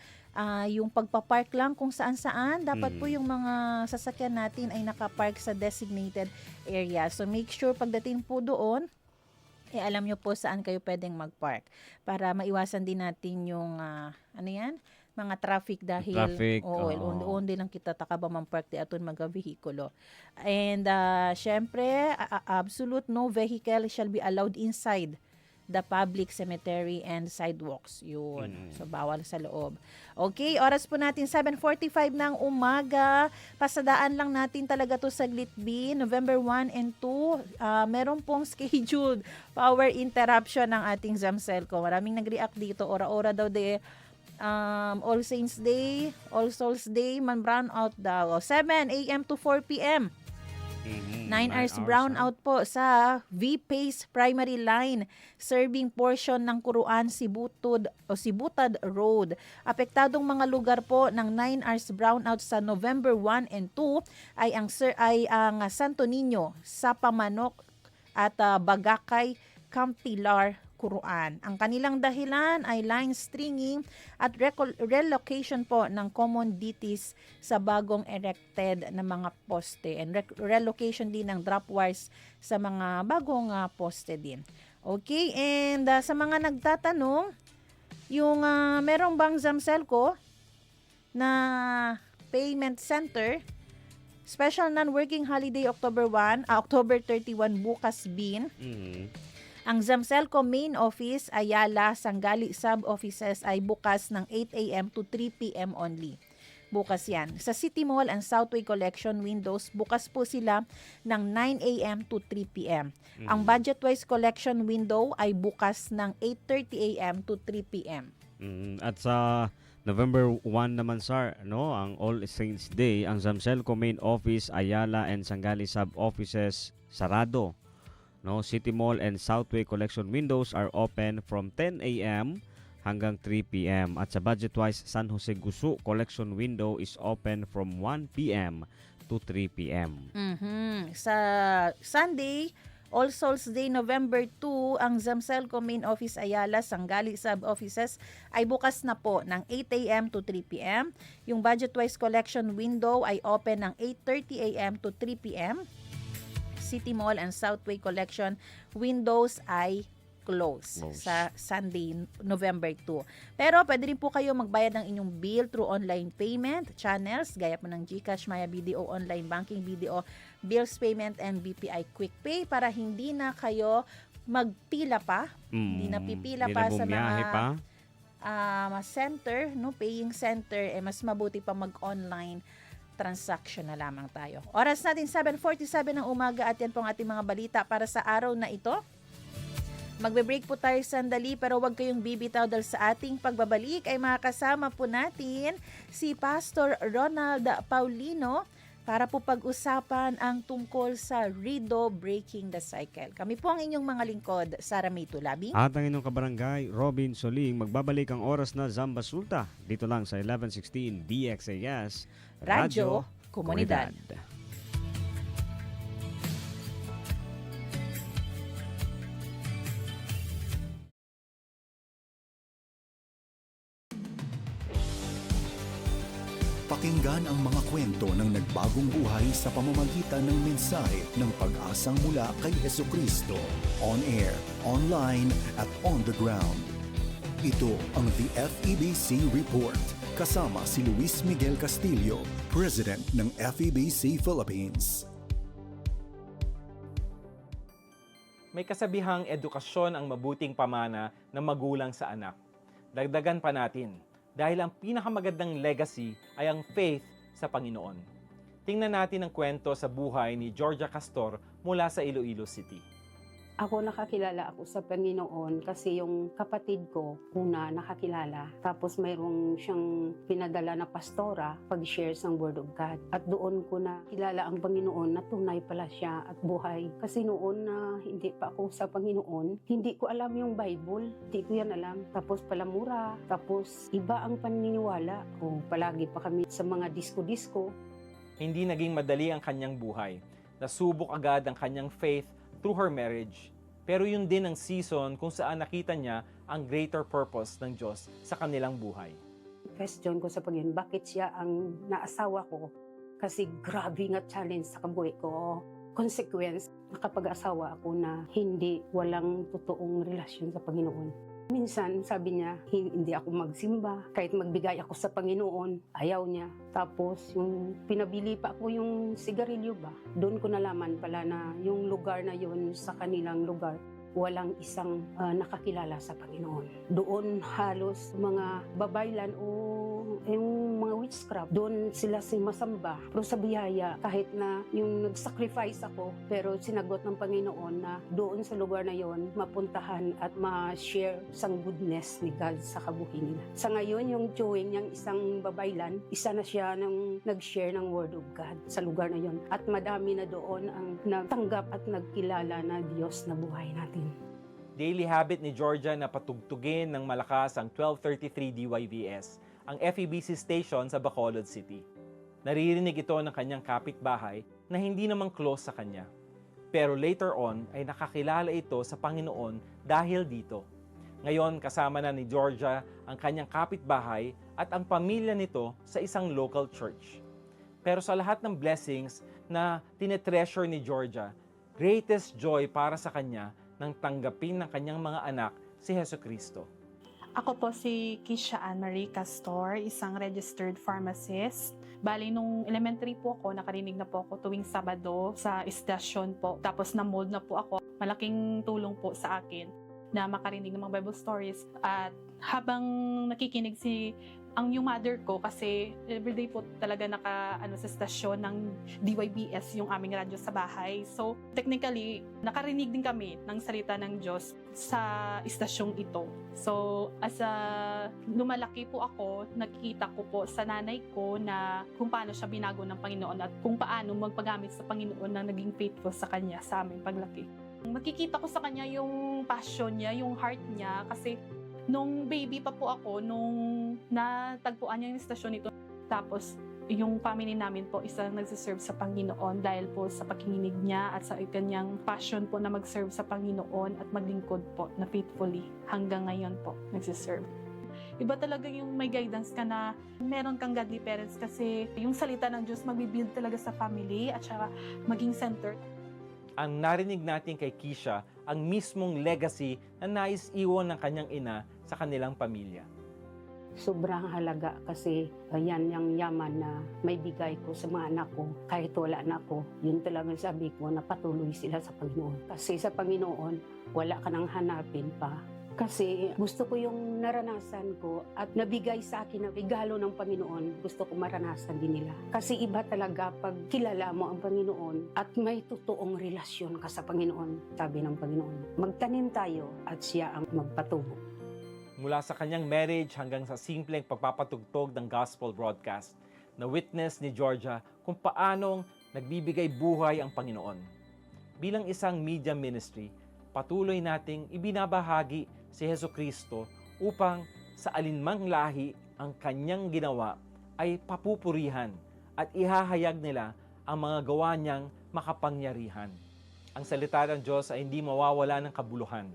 yung pagpapark lang kung saan-saan. Dapat po yung mga sasakyan natin ay nakapark sa designated area. So make sure pagdating po doon, alam nyo po saan kayo pwedeng magpark para maiwasan din natin yung mga traffic dahil onde lang kita takaba man park di aton mga vehikulo. And syempre, absolute no vehicle shall be allowed inside the public cemetery and sidewalks. Yun. So, bawal sa loob. Okay, oras po natin 7:45 ng umaga. Pasadaan lang natin talaga to sa Glitby. November 1 and 2, meron pong scheduled power interruption ng ating Zamselco. Maraming nag-react dito. Ora-ora daw All Saints Day, All Souls Day, man brown out daw. 7 a.m. to 4 p.m. 9 hours brownout po sa V-Pace Primary Line serving portion ng Kuruan Sibutad Road. Apektadong mga lugar po ng 9 hours brownout sa November 1 and 2 ay ang Santo Niño, Sapamanok at Bagakay, Campilar, Kuruan. Ang kanilang dahilan ay line stringing at relocation po ng common DTs sa bagong erected na mga poste and relocation din ng drop wires sa mga bagong poste din. Okay, and sa mga nagtatanong, yung merong bang Zamselco na payment center, special non-working holiday October 31 bukas bin. Ang Zamselco Main Office, Ayala, Sangali Sub-Offices ay bukas ng 8 a.m. to 3 p.m. only. Bukas yan. Sa City Mall and Southway Collection windows, bukas po sila ng 9 a.m. to 3 p.m. Ang Budget-wise Collection window ay bukas ng 8:30 a.m. to 3 p.m. At sa November 1 naman, sir, no, ang All Saints Day, ang Zamselco Main Office, Ayala and Sangali Sub-Offices sarado. No, City Mall and Southway Collection windows are open from 10 a.m. hanggang 3 p.m. At sa Budgetwise San Jose Gusu Collection window is open from 1 p.m. to 3 p.m. Sa Sunday, All Souls Day, November 2, ang Zamselco Main Office Ayala, Sangali Sub-Offices ay bukas na po ng 8 a.m. to 3 p.m. Yung Budgetwise Collection window ay open ng 8:30 a.m. to 3 p.m. City Mall and Southway Collection windows ay close sa Sunday, November 2. Pero pwede rin po kayo magbayad ng inyong bill through online payment channels gaya po ng GCash, Maya BDO, Online Banking, BDO, Bills Payment, and BPI Quick Pay para hindi na kayo magpila pa, hindi na pipila Hindi pa na sa bumiyahe mga center, no, paying center, mas mabuti pa mag-online transaction na lamang tayo. Oras natin 7:47 ng umaga at yan po ang ating mga balita para sa araw na ito. Magbe-break po tayo sandali pero huwag kayong bibitaw dahil sa ating pagbabalik ay makakasama po natin si Pastor Ronald Paulino para po pag-usapan ang tungkol sa Rido Breaking the Cycle. Kami po ang inyong mga lingkod, Sara May Tulabing. At ang inyong kabarangay, Robin Soling, magbabalik ang oras na Zamba Sulta dito lang sa 1116 DXAS Radyo Komunidad. Pakinggan ang mga kwento ng nagbagong buhay sa pamamagitan ng mensahe ng pag-asang mula kay Hesukristo. On air, online, at on the ground. Ito ang The FEBC Report. Kasama si Luis Miguel Castillo, President ng FEBC Philippines. May kasabihang edukasyon ang mabuting pamana ng magulang sa anak. Dagdagan pa natin, dahil ang pinakamagandang legacy ay ang faith sa Panginoon. Tingnan natin ang kwento sa buhay ni Georgia Castor mula sa Iloilo City. Ako nakakilala ako sa Panginoon kasi yung kapatid ko una nakakilala. Tapos mayroong siyang pinadala na pastora pag-share ng Word of God. At doon ko na kilala ang Panginoon na tunay pala siya at buhay. Kasi noon na hindi pa ako sa Panginoon, hindi ko alam yung Bible. Hindi ko yan alam. Tapos palamura. Tapos iba ang paniniwala ko. Palagi pa kami sa mga disco-disco. Hindi naging madali ang kanyang buhay. Nasubok agad ang kanyang faith through her marriage. Pero yun din ang season kung saan nakita niya ang greater purpose ng Diyos sa kanilang buhay. Question ko sa Panginoon, bakit siya ang naasawa ko? Kasi grabe nga challenge sa kabuhay ko. Consequence, nakapag-asawa ako na walang totoong relasyon sa Panginoon. Minsan, sabi niya, hindi ako magsimba. Kahit magbigay ako sa Panginoon, ayaw niya. Tapos, yung pinabili pa ako yung sigarilyo ba, doon ko nalaman pala na yung lugar na yun sa kanilang lugar, walang isang nakakilala sa Panginoon. Doon halos mga babaylan o yung mga witchcraft, doon sila masamba. Pero sa biyaya, kahit na yung nag-sacrifice ako, pero sinagot ng Panginoon na doon sa lugar na yon mapuntahan at ma-share sang goodness ni God sa kabuhay nila. Sa ngayon, yung Joey niyang isang babaylan, isa na siya nang nag-share ng Word of God sa lugar na yon. At madami na doon ang natanggap at nagkilala na Diyos na buhay natin. Daily habit ni Georgia na patugtugin ng malakas ang 1233 DYVS, ang FEBC station sa Bacolod City. Naririnig ito ng kanyang kapitbahay na hindi naman close sa kanya. Pero later on ay nakakilala ito sa Panginoon dahil dito. Ngayon kasama na ni Georgia ang kanyang kapitbahay at ang pamilya nito sa isang local church. Pero sa lahat ng blessings na tinetreasure ni Georgia, greatest joy para sa kanya nang tanggapin ng kanyang mga anak si Hesukristo. Ako po si Kisha Ann Marie Castor, isang registered pharmacist. Bali, nung elementary po ako, nakarinig na po ako tuwing Sabado sa istasyon po. Tapos na-mold na po ako. Malaking tulong po sa akin na makarinig ng mga Bible stories. At habang nakikinig si Ang yung mother ko, kasi everyday po talaga sa stasyon ng DYBS yung aming radyo sa bahay. So, technically, nakarinig din kami ng salita ng Diyos sa istasyong ito. So, lumalaki po ako, nakikita ko po sa nanay ko na kung paano siya binago ng Panginoon at kung paano magpagamit sa Panginoon na naging faithful sa Kanya sa aming paglaki. Makikita ko sa Kanya yung passion niya, yung heart niya, kasi nung baby pa po ako, nung natagpuan niya yung istasyon nito, tapos yung family namin po isa nagsiserve sa Panginoon dahil po sa pakikinig niya at sa kanyang passion po na mag-serve sa Panginoon at maglingkod po na faithfully hanggang ngayon po nagsiserve. Iba talaga yung may guidance ka na meron kang godly parents kasi yung salita ng Diyos magbibuild talaga sa family at saka maging center. Ang narinig natin kay Kisha ang mismong legacy na nais iwan ng kanyang ina sa kanilang pamilya. Sobrang halaga kasi yan yung yaman na may bigay ko sa mga anak ko. Kahit wala na ako, yun talagang sabi ko na patuloy sila sa Panginoon. Kasi sa Panginoon, wala ka nang hanapin pa. Kasi gusto ko yung naranasan ko at nabigay sa akin na regalo ng Panginoon, gusto ko maranasan din nila. Kasi iba talaga pag kilala mo ang Panginoon at may totoong relasyon ka sa Panginoon, sabi ng Panginoon. Magtanim tayo at siya ang magpatubo. Mula sa kanyang marriage hanggang sa simpleng pagpapatugtog ng gospel broadcast, na witness ni Georgia kung paanong nagbibigay buhay ang Panginoon. Bilang isang media ministry, patuloy nating ibinabahagi si Jesucristo upang sa alinmang lahi ang kanyang ginawa ay papupurihan at ihahayag nila ang mga gawa niyang makapangyarihan. Ang salita ng Diyos ay hindi mawawala ng kabuluhan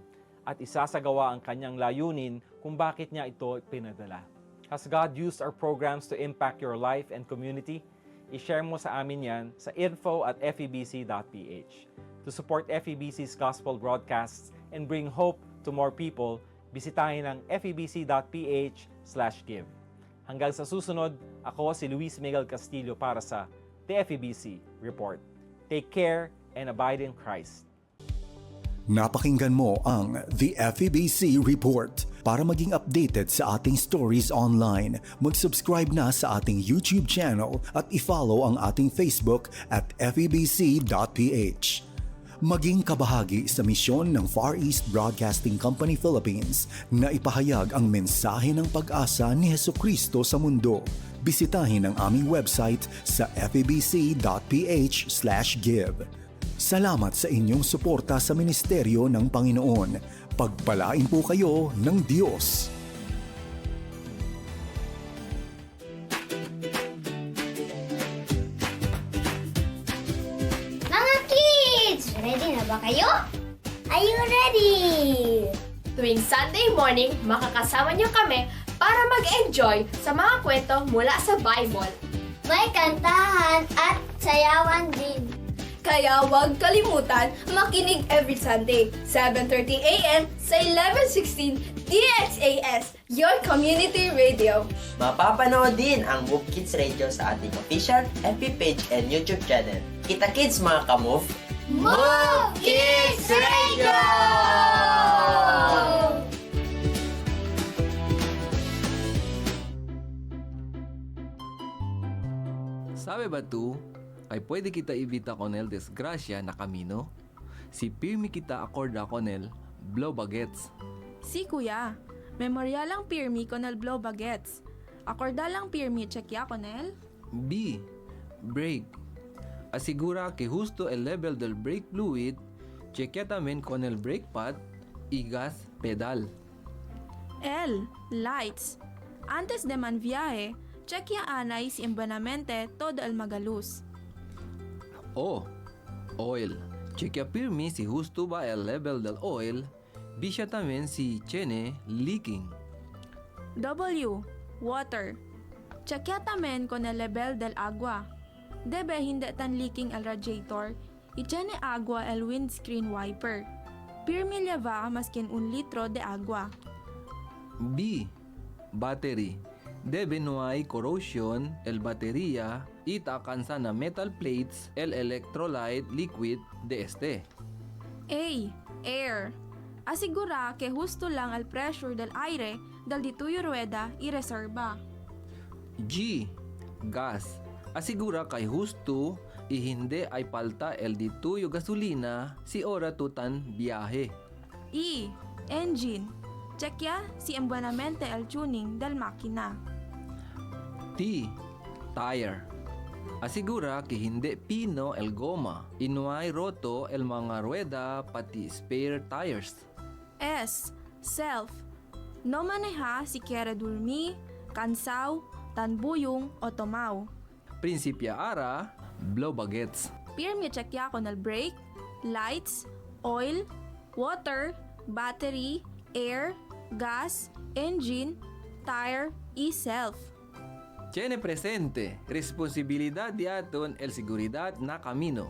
at isasagawa ang kanyang layunin kung bakit niya ito pinadala. Has God used our programs to impact your life and community? I-share mo sa amin yan sa info@febc.ph. To support FEBC's gospel broadcasts and bring hope to more people, bisitahin ang febc.ph/give. Hanggang sa susunod, ako si Luis Miguel Castillo para sa The FEBC Report. Take care and abide in Christ. Napakinggan mo ang The FEBC Report. Para maging updated sa ating stories online, mag-subscribe na sa ating YouTube channel at i-follow ang ating Facebook at febc.ph. Maging kabahagi sa misyon ng Far East Broadcasting Company Philippines na ipahayag ang mensahe ng pag-asa ni Jesucristo sa mundo. Bisitahin ang aming website sa febc.ph/give. Salamat sa inyong suporta sa ministeryo ng Panginoon. Pagpalain po kayo ng Diyos. Mga kids! Ready na ba kayo? Are you ready? Tuwing Sunday morning, makakasama niyo kami para mag-enjoy sa mga kwento mula sa Bible. May kantahan at sayawan din. Kaya huwag kalimutan makinig every Sunday, 7:30 a.m. sa 1116 DXAS, your community radio. Mapapanood din ang Move Kids Radio sa ating official FB page and YouTube channel. Kita kids mga ka-move! Move Kids Radio! Sabi ba tu, ay pwede kita ibita konel desgrasya na kamino? Si pirmi kita akorda konel blow bagets. Si kuya, memorial lang pirmi konel blow bagets. Akorda lang pirmi checkya konel? B. Brake. Asigura que justo el level del brake fluid, chequea también con el brake pad y gas pedal. L. Lights. Antes de man viaje, chequea anay si embanamente todo el magaluz. O. Oil. Chequea pirmi si justo va el level del oil, bisya también si tiene leaking. W. Water. Chequea también con el level del agua. Debe hindi tan leaking el radiator, y tiene agua el windscreen wiper. Pirmi lleva maskin 1 litro de agua. B. Battery. Debe no hay corrosion el batería y alcanza na metal plates el electrolyte liquid de este. A. Air. Asigura que justo lang el pressure del aire dal dituyo rueda y reserva. G. Gas. Asigura kay husto ihinde ay palta el dituyo gasolina si ora tutan biyahe. E. Engine. Checkya si embuenamente el tuning del makina. T. Tire. Asigura ki hindi pino el goma. Inuay roto el mga rueda pati spare tires. S. Self. No maneha si quiere dormir, cansaw, tanbuyong o tomaw. Prinsipya ara, blow bagets. Pirmi checkya con el brake, lights, oil, water, battery, air, gas, engine, tire, y self. Tiene presente, responsibilidad di aton el seguridad na camino.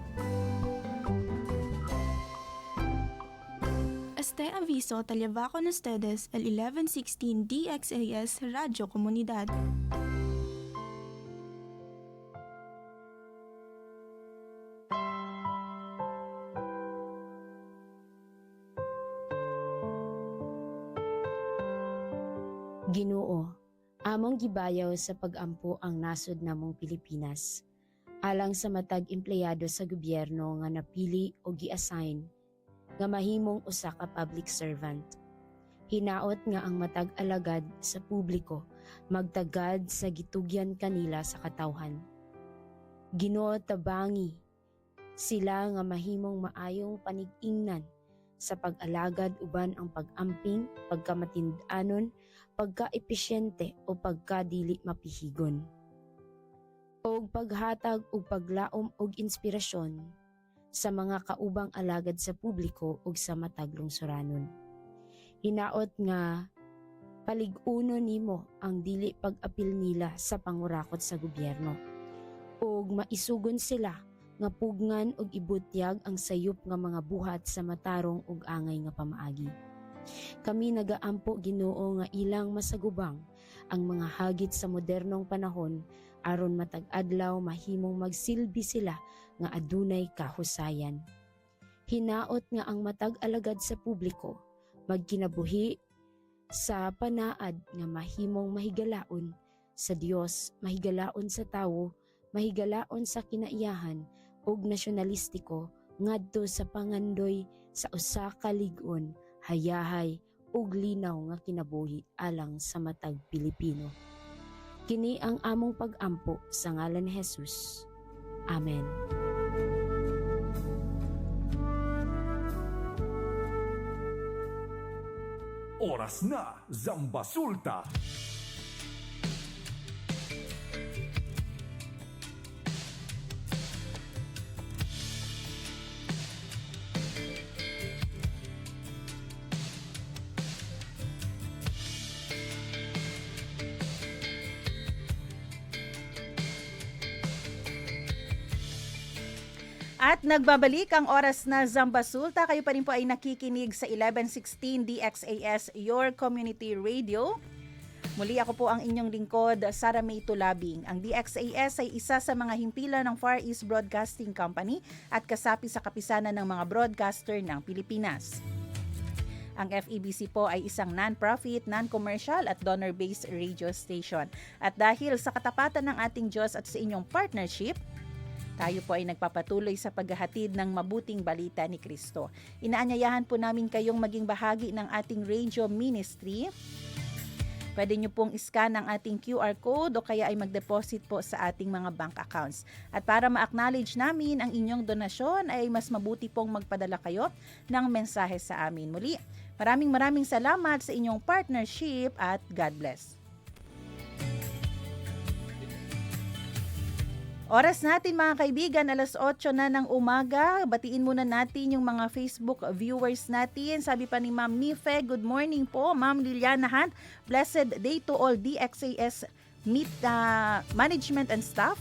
Este aviso te lleva con ustedes el 1116 DXAS Radio Comunidad. Ginoo, among gibayaw sa pag-ampo ang nasod namong Pilipinas. Alang sa matag empleyado sa gobyerno nga napili o gi-assign nga mahimong usa ka public servant. Hinaot nga ang matag alagad sa publiko magtagad sa gitugyan kanila sa katawhan. Ginoo, tabangi sila nga mahimong maayong panig-ingnan sa pag-alagad uban ang pag-amping, pagkamatindanon, pagka-epesyente o pagka-dili mapihigon. O paghatag o paglaom og inspirasyon sa mga kaubang alagad sa publiko ug sa matag lungsuranon. Hinaot nga palig-uno nimo ang dili pag-apil nila sa pangurakot sa gobyerno ug maisugon sila nga pugngan ug ibutyag ang sayop nga mga buhat sa matarong ug angay nga pamaagi. Kami nagaampo, Ginoo, nga ilang masagubang ang mga hagit sa modernong panahon aron matag adlaw mahimong magsilbi sila nga adunay kahusayan. Hinaot nga ang matag alagad sa publiko magkinabuhi sa panaad nga mahimong mahigalaon sa Dios, mahigalaon sa tawo, mahigalaon sa kinaiyahan ug nasyonalistiko ngadto sa pangandoy sa usa ka lig-on, hayahay ug linaw nga kinabuhi alang sa matag Pilipino. Kini ang among pag-ampo sa ngalan ni Jesus. Amen. Oras na, Zambasulta! At nagbabalik ang oras na Zambasulta. Kayo pa rin po ay nakikinig sa 1116 DXAS, your community radio. Muli ako po ang inyong lingkod, Sara May Tulabing. Ang DXAS ay isa sa mga himpilan ng Far East Broadcasting Company at kasapi sa kapisanan ng mga broadcaster ng Pilipinas. Ang FEBC po ay isang non-profit, non-commercial at donor-based radio station. At dahil sa katapatan ng ating Diyos at sa inyong partnership, tayo po ay nagpapatuloy sa paghahatid ng mabuting balita ni Kristo. Inaanyayahan po namin kayong maging bahagi ng ating radio ministry. Pwede nyo pong iscan ang ating QR code o kaya ay mag-deposit po sa ating mga bank accounts. At para ma-acknowledge namin ang inyong donasyon ay mas mabuti pong magpadala kayo ng mensahe sa amin. Muli, maraming salamat sa inyong partnership at God bless. Oras natin mga kaibigan, 8:00 na ng umaga. Batiin muna natin yung mga Facebook viewers natin. Sabi pa ni Ma'am Nife, good morning po. Ma'am Liliana Hunt, blessed day to all DXAS management and staff.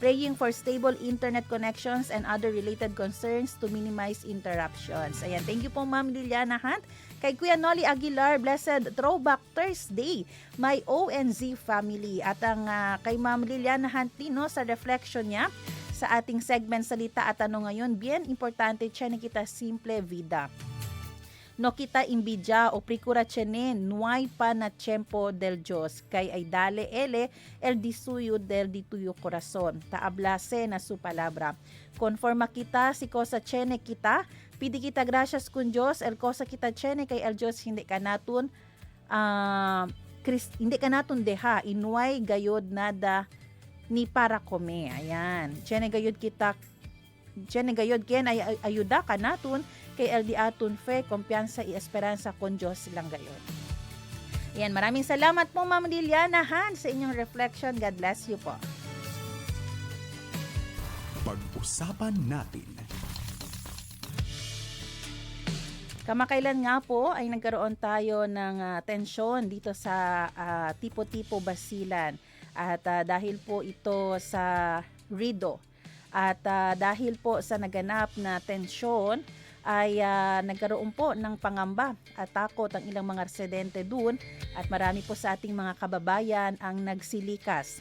Praying for stable internet connections and other related concerns to minimize interruptions. Ayan, thank you po Ma'am Liliana Hunt. Kay Kuya Noli Aguilar, blessed Throwback Thursday, my ONZ family. At ang kay Ma'am Liliana Hunt din, no, sa reflection niya sa ating segment Salita at Tanong ngayon, bien importante, tiyan kita simple vida. no kita imbidya o procurazione nuay pa na tiempo del Dios, kay ay dale ele el disuyo del dituyo corazon, taablase na su palabra. Conforma kita si cosa chene kita, pidi kita gracias kun Dios, el cosa kita chene kay el Dios hindi ka naton hindi ka naton deha, inuay gayod nada ni para kome. Ayan. Chene gayod ken ay ayuda ka naton kay el di aton fe, kumpiyansa y esperanza kon Dios lang gayod. Ayan, maraming salamat po Ma'am Liliana Han sa inyong reflection. God bless you po. Pag-usapan natin. Kamakailan nga po ay nagkaroon tayo ng tensyon dito sa Tipo-Tipo Basilan. At dahil po ito sa Rido at dahil po sa naganap na tensyon ay nagkaroon po ng pangamba at takot ang ilang mga residente dun at marami po sa ating mga kababayan ang nagsilikas.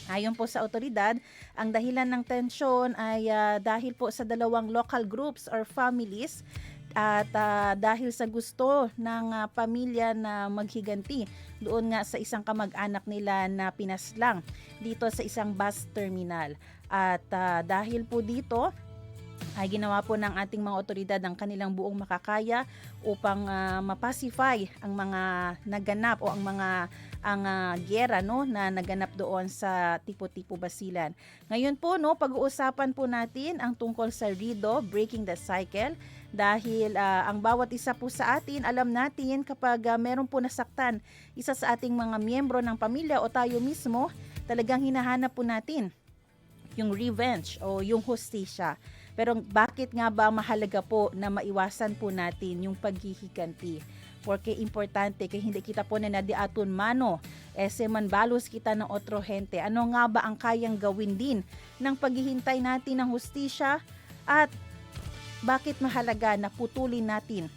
Ayon po sa otoridad, ang dahilan ng tensyon ay dahil po sa dalawang local groups or families at dahil sa gusto ng pamilya na maghiganti doon nga sa isang kamag-anak nila na pinaslang dito sa isang bus terminal. At dahil po dito ay ginawa po ng ating mga otoridad ang kanilang buong makakaya upang mapacify ang mga naganap o ang giyera na naganap doon sa Tipo-Tipo Basilan. Ngayon po pag-uusapan po natin ang tungkol sa Rido, Breaking the Cycle, dahil ang bawat isa po sa atin, alam natin kapag meron po nasaktan isa sa ating mga miyembro ng pamilya o tayo mismo, talagang hinahanap po natin yung revenge o yung hustisya. Pero bakit nga ba mahalaga po na maiwasan po natin yung paghihiganti? Porque importante kay hindi kita po na nadiaton mano, ese manbalos kita ng otro gente. Ano nga ba ang kayang gawin din ng paghihintay natin ng hustisya at bakit mahalaga na putulin natin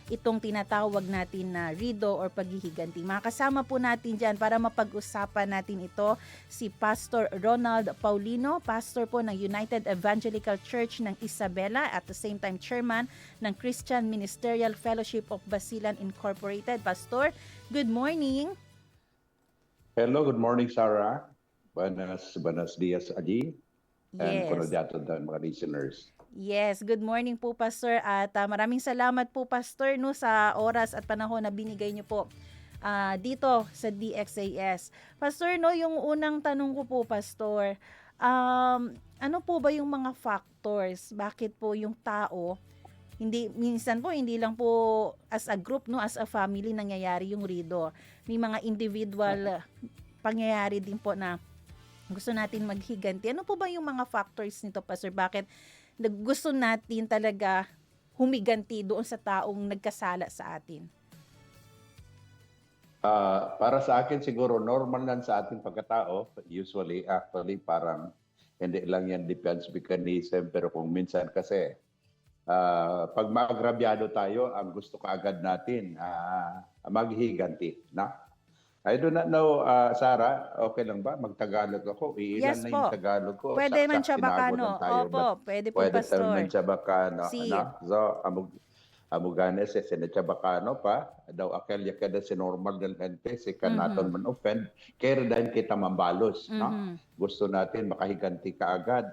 itong tinatawag natin na Rido or paghihiganti? Makasama po natin dyan para mapag-usapan natin ito si Pastor Ronald Paulino, pastor po ng United Evangelical Church ng Isabela, at the same time chairman ng Christian Ministerial Fellowship of Basilan Incorporated. Pastor, good morning. Hello, good morning Sarah. Buenos dias Adi. And konodato ng mga listeners. Yes, good morning po Pastor at maraming salamat po Pastor sa oras at panahon na binigay niyo po dito sa DXAS. Pastor, yung unang tanong ko po Pastor, ano po ba yung mga factors? Bakit po yung tao, minsan po hindi lang po as a group, as a family nangyayari yung Rido. May mga individual pangyayari din po na gusto natin maghiganti. Ano po ba yung mga factors nito Pastor? Bakit gusto natin talaga humiganti doon sa taong nagkasala sa atin? Para sa akin siguro normal lang sa ating pagkatao. Actually parang hindi lang yan defense mechanism, pero kung minsan kasi pag maagrabyado tayo, ang gusto kaagad natin maghiganti na. I do not know, Sarah, okay lang ba? Magtagalog ako. Yes na po. yung Tagalog ko. Pwede man siya bakano. Opo, pwede po Pastor. Pwede man siya bakano. Si. So, amuganes siya bakano pa. Daw akal ya kada si normal del gente, si kanaton man offend. Kaya dahil kita mambalos. No? Gusto natin makahiganti kaagad.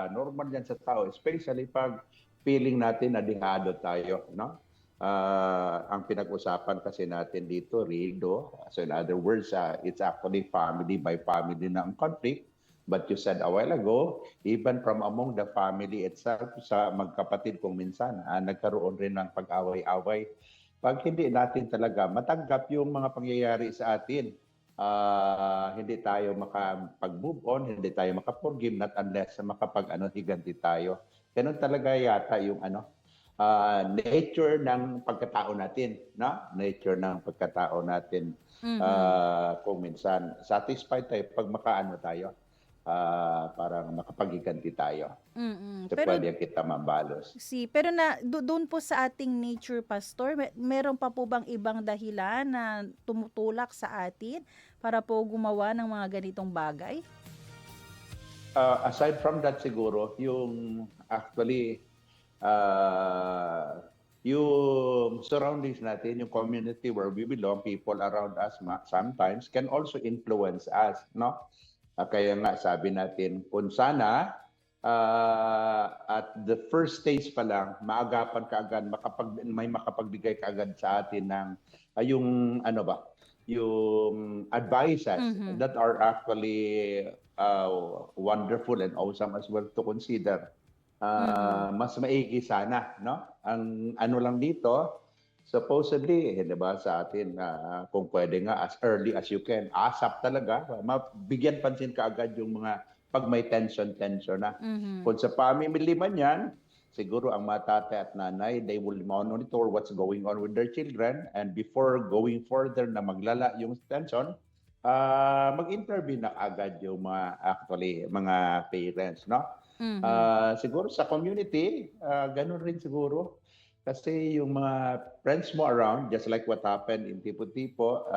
Normal yan sa tao. Especially pag feeling natin na dihado tayo. No? Ang pinag-usapan kasi natin dito, Rido. So in other words, it's actually family by family na ang conflict. But you said a while ago, even from among the family itself, sa magkapatid kung minsan, nagkaroon rin ng pag-away-away. Pag hindi natin talaga matanggap yung mga pangyayari sa atin, hindi tayo makapag-move on, hindi tayo makaporgive, not unless higanti tayo. Ganun talaga yata yung nature ng pagkatao natin, no? Nature ng pagkatao natin. Kung minsan satisfied tayo pag makaano tayo, parang makapaghiganti tayo. So pero pwede kita mambalos. Pero doon po sa ating nature Pastor, meron pa po bang ibang dahilan na tumutulak sa atin para po gumawa ng mga ganitong bagay? Aside from that siguro, yung actually yung surroundings natin, yung community where we belong, people around us sometimes can also influence us, no? Kaya nga sabi natin, kung sana at the first stage pa lang, maagapan ka agad, may makapagbigay ka agad sa atin ng yung ano ba, yung advices that are actually wonderful and awesome as well to consider. Mas maigi sana, no? Ang ano lang dito, supposedly, di ba, sa atin, kung pwede nga, as early as you can, ASAP talaga, mabigyan pansin ka agad yung mga pag may tension na. Kung sa family man yan, siguro ang mga tatay at nanay, they will monitor what's going on with their children, and before going further na maglala yung tension, mag-intervene na agad yung mga parents, no? Siguro sa community, ganun rin siguro. Kasi yung mga friends mo around, just like what happened in Tipo-Tipo,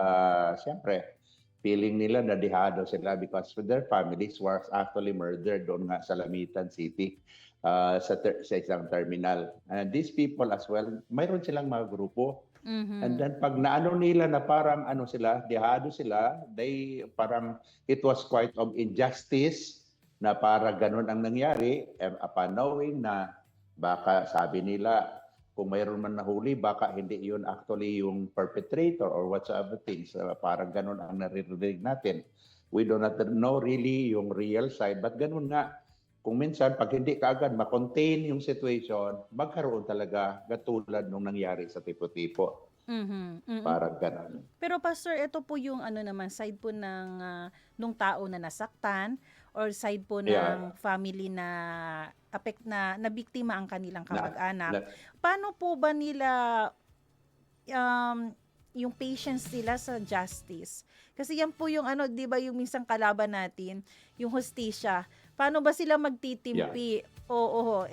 siyempre, feeling nila na dehado sila because their families were actually murdered doon nga sa Lamitan City sa isang terminal. And these people as well, mayroon silang mga grupo. And then pag naano nila na parang dehado sila, parang it was quite of injustice na para ganun ang nangyari, upon knowing na baka sabi nila, kung mayroon man nahuli, baka hindi yun actually yung perpetrator or whatsoever things. Parang ganun ang naririnig natin. We do not know really yung real side, but ganun nga. Kung minsan, pag hindi ka agad makontain yung situation, magkaroon talaga katulad nung nangyari sa Tipo-Tipo. Parang ganun. Pero Pastor, ito po yung naman side po ng nung tao na nasaktan or side po ng family na biktima ang kanilang kamag-anak. Paano po ba nila yung patience nila sa justice? Kasi yan po yung 'di ba, yung minsang kalaban natin, yung hustisya. Paano ba sila magtitimpi? Oo.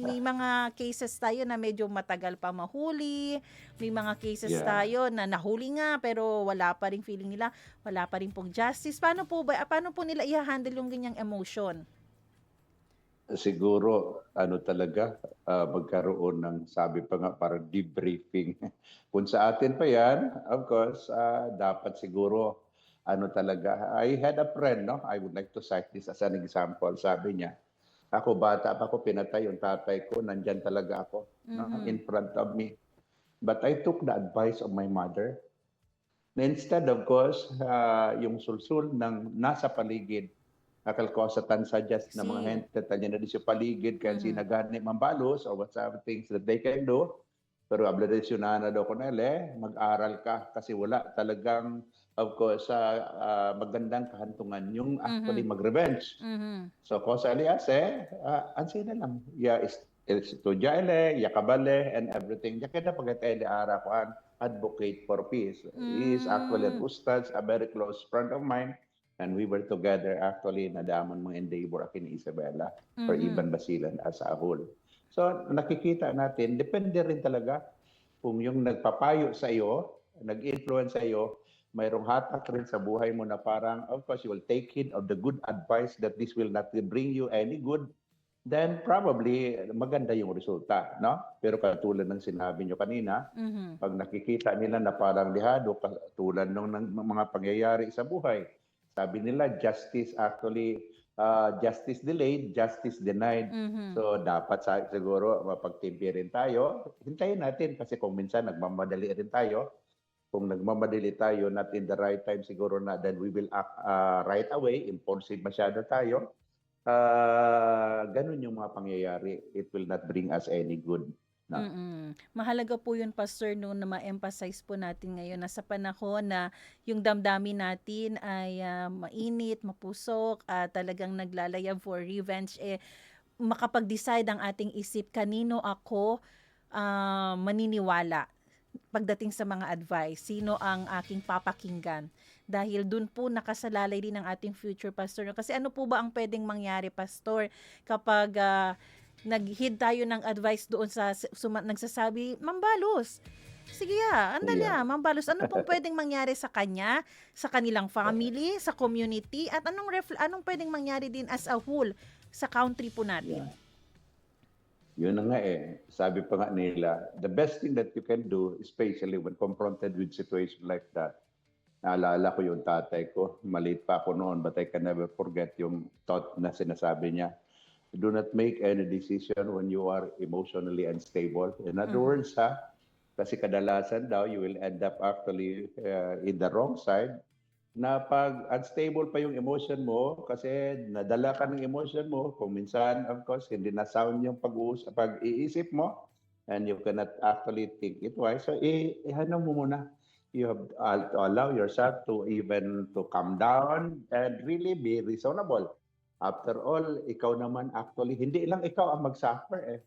May mga cases tayo na medyo matagal pa mahuli. May mga cases tayo na nahuli nga pero wala pa ring feeling nila, wala pa rin pong justice. Paano po nila i-handle yung ganyang emotion? Siguro, talaga, magkaroon ng, sabi pa nga, parang debriefing. Kung sa atin pa yan, of course, dapat siguro, talaga. I had a friend, no? I would like to cite this as an example. Sabi niya, ako bata pa ako, pinatay yung tatay ko, nandyan talaga ako, no? In front of me. But I took the advice of my mother. Na instead, of course, yung sulsul ng nasa paligid, akal ko sa tansadyas na mga hente, tanya na din sa paligid, kaya sinagani mambalos or whatever things that they can do. Pero abladesyonan na daw ko mag-aral ka kasi wala talagang, of course, magandang kahantungan yung actually mag-revenge. So, ko sa alias, ansin na lang. Estudya yakabale, and everything. Kaya na pagkatay ara ko advocate for peace. He is actually an ustad, a very close friend of mine. And we were together actually nadamon mga endeavor akin ni Isabela or even Basilan as a whole. So nakikita natin, depende rin talaga kung yung nagpapayo sa iyo, nag-influence sa iyo, mayroong hatak rin sa buhay mo na parang, of course, you will take heed of the good advice that this will not bring you any good, then probably maganda yung resulta, no? Pero katulad ng sinabi nyo kanina, pag nakikita nila na parang lihado, katulad ng mga pangyayari sa buhay, sabi nila, justice delayed, justice denied. So, dapat siguro mapagtimpi rin tayo. Hintayin natin kasi kung minsan nagmamadali rin tayo. Kung nagmamadali tayo, not in the right time siguro na, then we will act right away. Impulsive masyado tayo. Ganun yung mga pangyayari. It will not bring us any good. No? Mahalaga po yun, Pastor, no, na ma-emphasize po natin ngayon na sa panahon na yung damdamin natin ay mainit, mapusok, talagang naglalayab for revenge, makapag-decide ang ating isip kanino ako maniniwala pagdating sa mga advice, sino ang aking papakinggan. Dahil dun po nakasalalay din ang ating future, Pastor. Kasi ano po ba ang pwedeng mangyari, Pastor, kapag nag-heed tayo ng advice doon sa nagsasabi, mambalos. Sige andali mambalos. Ano pong pwedeng mangyari sa kanya, sa kanilang family, sa community, at anong pwedeng mangyari din as a whole sa country po natin? Yun na nga eh. Sabi pa nga nila, the best thing that you can do, especially when confronted with situation like that, naalala ko yung tatay ko, maliit pa ako noon, but I can never forget yung thought na sinasabi niya. Do not make any decision when you are emotionally unstable. In other words, kasi kadalasan daw, you will end up actually in the wrong side, na pag unstable pa yung emotion mo, kasi nadala ka ng emotion mo, kung minsan, of course, hindi na sound yung pag-iisip mo, and you cannot actually think it twice. So, ihano mo muna. You have to allow yourself to calm down and really be reasonable. After all, ikaw naman actually, hindi lang ikaw ang mag-suffer eh.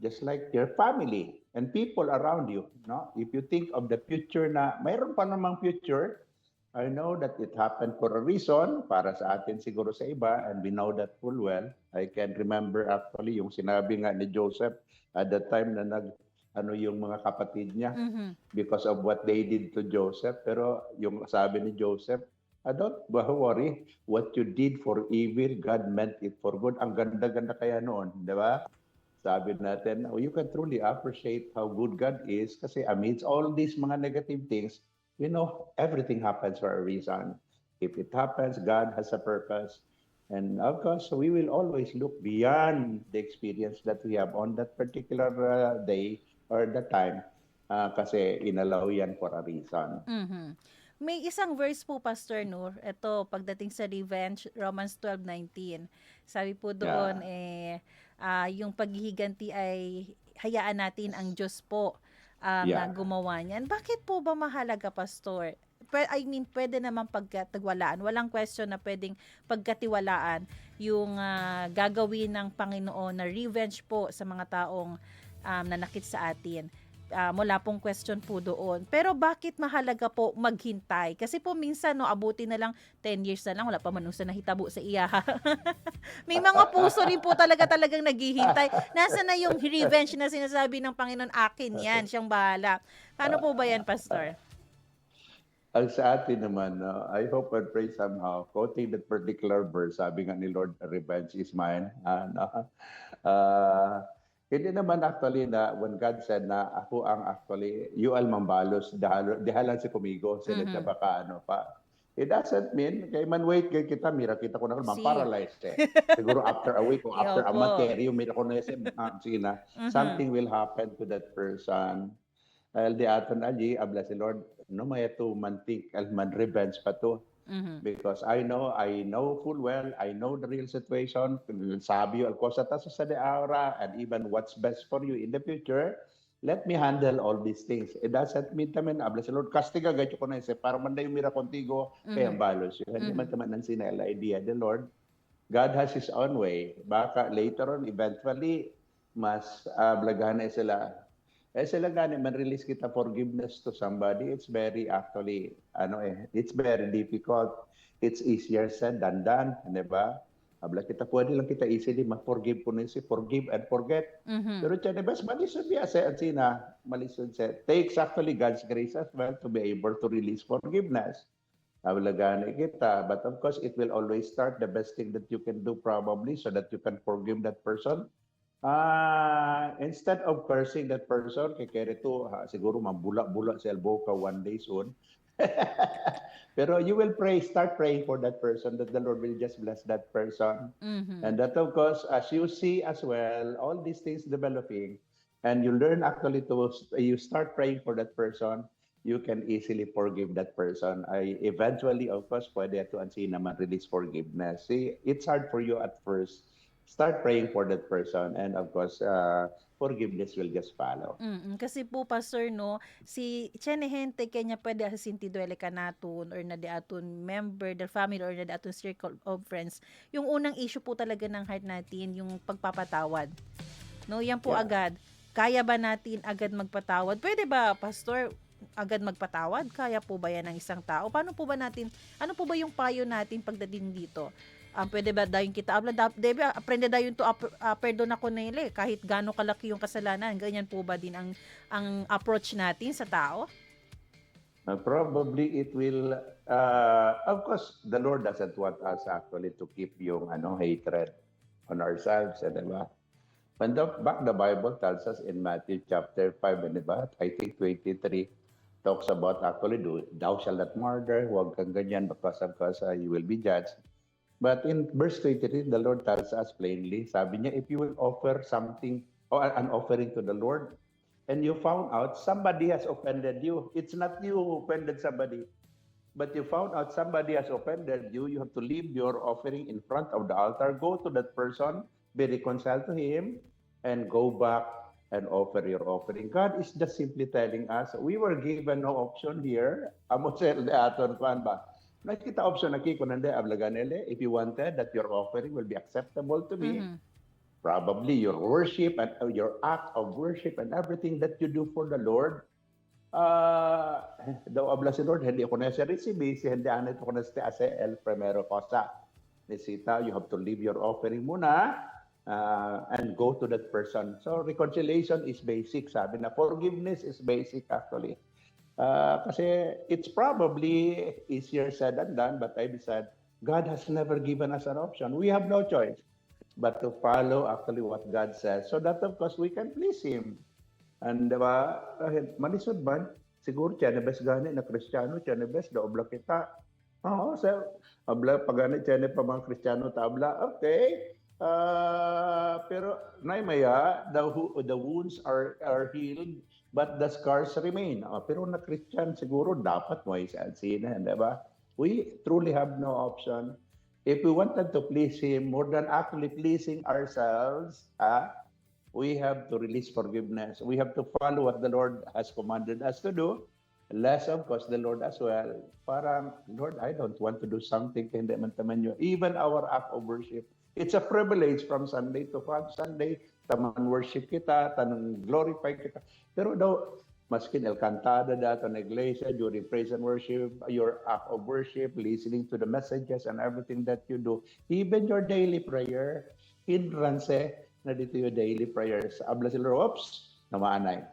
Just like your family and people around you. No? If you think of the future na mayroon pa namang future, I know that it happened for a reason, para sa atin siguro sa iba, and we know that full well. I can remember actually yung sinabi nga ni Joseph at the time na yung mga kapatid niya because of what they did to Joseph. Pero yung sabi ni Joseph, don't worry, what you did for evil, God meant it for good. Ang ganda-ganda kaya noon, di ba? Sabi natin, you can truly appreciate how good God is kasi amidst all these mga negative things, we know everything happens for a reason. If it happens, God has a purpose. And of course, we will always look beyond the experience that we have on that particular day or the time kasi inalaw yan for a reason. May isang verse po, Pastor Nur, ito, pagdating sa revenge, Romans 12:19. Sabi po doon, yung paghihiganti ay hayaan natin ang Diyos po na gumawa niyan. Bakit po ba mahalaga, Pastor? I mean, pwede naman pagkatiwalaan. Walang question na pwedeng pagkatiwalaan yung gagawin ng Panginoon na revenge po sa mga taong nanakit sa atin. Mula pong question po doon. Pero bakit mahalaga po maghintay? Kasi po minsan, abuti na lang 10 years na lang, wala pa man sa nahitabo sa iya. May mga puso rin po talagang naghihintay. Nasa na yung revenge na sinasabi ng Panginoon, akin yan, siyang bahala. Paano po ba yan, Pastor? Ang sa atin naman, I hope and pray somehow, quoting that particular verse, sabi nga ni Lord, revenge is mine. Hindi naman actually na when God said na ako ang actually, you al mambalos, dahalan si kumigo, sila baka pa. It doesn't mean, kay man wait, kay kita, mira kita ko na paralyzed eh. Siguro after a week or after a month, mira ko na something will happen to that person. Dahil di aton aji, abla si Lord, no may ito mantik, man revenge pa to. Because I know full well, I know the real situation, sabi yung alkosa ta sa deaura, and even what's best for you in the future, let me handle all these things. It doesn't mean tamen, abla si Lord, kastiga gacho ko na isa, para man dayo mira contigo, kaya balos yun. Hindi man taman ng sinela idea, the Lord, God has His own way. Baka later on, eventually, mas blagana sila. Sila gani, man-release kita forgiveness to somebody, it's very actually, it's very difficult. It's easier said than done, di ba? Abla kita, pwede lang kita easily ma-forgive po nisi, forgive and forget. Pero tiyan, di ba, malisod biya sa sina, malisod sa, takes actually God's grace as well to be able to release forgiveness. Abla gani kita, but of course, it will always start the best thing that you can do probably so that you can forgive that person. Instead of cursing that person, kaya ito, siguro mabula-bula sa elbow ka one day soon. Pero you will start praying for that person, that the Lord will just bless that person. And that of course, as you see as well, all these things developing, and you learn actually you start praying for that person, you can easily forgive that person. Eventually, of course, pwede ito naman release forgiveness. See, it's hard for you at first. Start praying for that person, and of course, forgiveness will just follow. Kasi po, Pastor, si Chenehente kanya pwede asinti duele ka naton or na di aton member, the family, or na di aton circle of friends. Yung unang issue po talaga ng heart natin, yung pagpapatawad. Yan po agad. Kaya ba natin agad magpatawad? Pwede ba, Pastor, agad magpatawad? Kaya po ba yan ng isang tao? Paano po ba natin, ano po ba yung payo natin pagdating dito? Pwede ba dayon kita debe aprende dayon to perdon ako nila kahit gaano kalaki yung kasalanan, ganyan po ba din ang approach natin sa tao? Probably it will of course the Lord doesn't want us actually to keep yung hatred on ourselves, diba? When the Bible tells us in Matthew chapter 5 and about, I think 23, talks about actually, thou shalt not murder, huwag kang ganyan, because you will be judged. But in verse 23, the Lord tells us plainly, sabi niya, if you will offer something or an offering to the Lord, and you found out somebody has offended you, it's not you who offended somebody, but you found out somebody has offended you, you have to leave your offering in front of the altar, go to that person, be reconciled to him, and go back and offer your offering. God is just simply telling us, we were given no option here. Amo sel de aton kuan ba? Nakita option aki kunande ablaganele, if you wanted that your offering will be acceptable to me, probably your worship and your act of worship and everything that you do for the Lord, daw abla si Lord, hindi ako na siya receive, si hindi anit ako na siya ase el primero cosa. Nisita, you have to leave your offering muna, and go to that person. So reconciliation is basic, sabi na. Forgiveness is basic actually. Kasi it's probably easier said than done, but I said, God has never given us an option. We have no choice but to follow actually what God says, so that of course we can please Him. And diba, manisod man, siguro tiyane-bes gani na Kristiyano, tiyane-bes, daobla kita. Oo, so, abla, pagani tiyane pa mga Kristiyano, tabla, okay. Pero naimaya, the wounds are healed, but the scars remain. Pero na Christian siguro dapat mo isalsina, di ba? We truly have no option. If we wanted to please Him more than actually pleasing ourselves, we have to release forgiveness. We have to follow what the Lord has commanded us to do. Less of course the Lord as well. Parang, Lord, I don't want to do something hindi man taman nyo. Even our act of worship. It's a privilege from Sunday to Sunday. Taman worship kita, tanong glorify kita. Pero daw, maskin el cantada dato na iglesia, during praise and worship, your act of worship, listening to the messages and everything that you do, even your daily prayer, hindrance na dito yung daily prayers. Abla sila, oops, namaanay.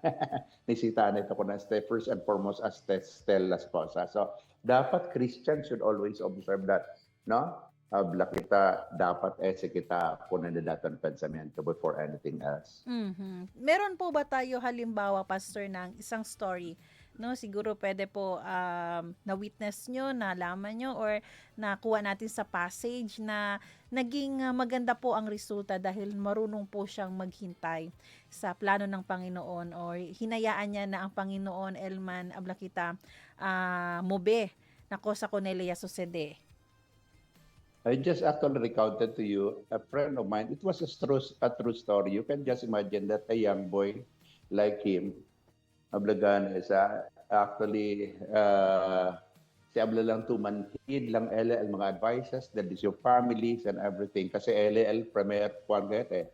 Nisita na ito ko na first and foremost as Stella Sposa. So, dapat Christians should always observe that, no? Abla kita, dapat kita punandadatan pensamento before anything else. Meron po ba tayo halimbawa, Pastor, ng isang story, no? Siguro pwede po na-witness nyo, nalaman nyo, or nakuha natin sa passage na naging maganda po ang resulta dahil marunong po siyang maghintay sa plano ng Panginoon, or hinayaan niya na ang Panginoon, Elman, abla kita, mobe, nako sa Cornelia sucede. I just actually recounted to you a friend of mine. It was a true story. You can just imagine that a young boy like him, ablagan is actually si abla lang tumanhid lang LL mga advices, that is your families and everything. Kasi LL premier puwagete.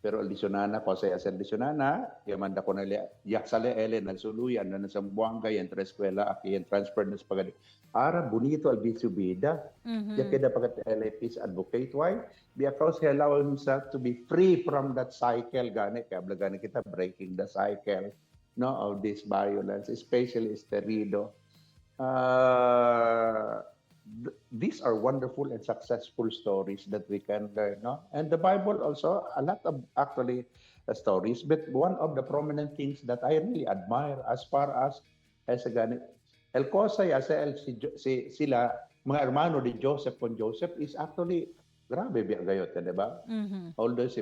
Pero aldisonana ko sa aldisonana, yamanda ko na yak sale LL nagsuluyan na sa buwanga yan tra eskwela aki yan transfer na sa pagadi. Ara bonito al bisubida. Ya keda pagat LP's advocate why? Because he allow himself to be free from that cycle gani kaya gani kita breaking the cycle, no, of this violence, especially esterido. These are wonderful and successful stories that we can learn, no? And the Bible also a lot of actually stories, but one of the prominent things that I really admire as far as a gani El Cosay as sila mga hermano ni Joseph con Joseph is actually grabe biya gayot, di ba? Although si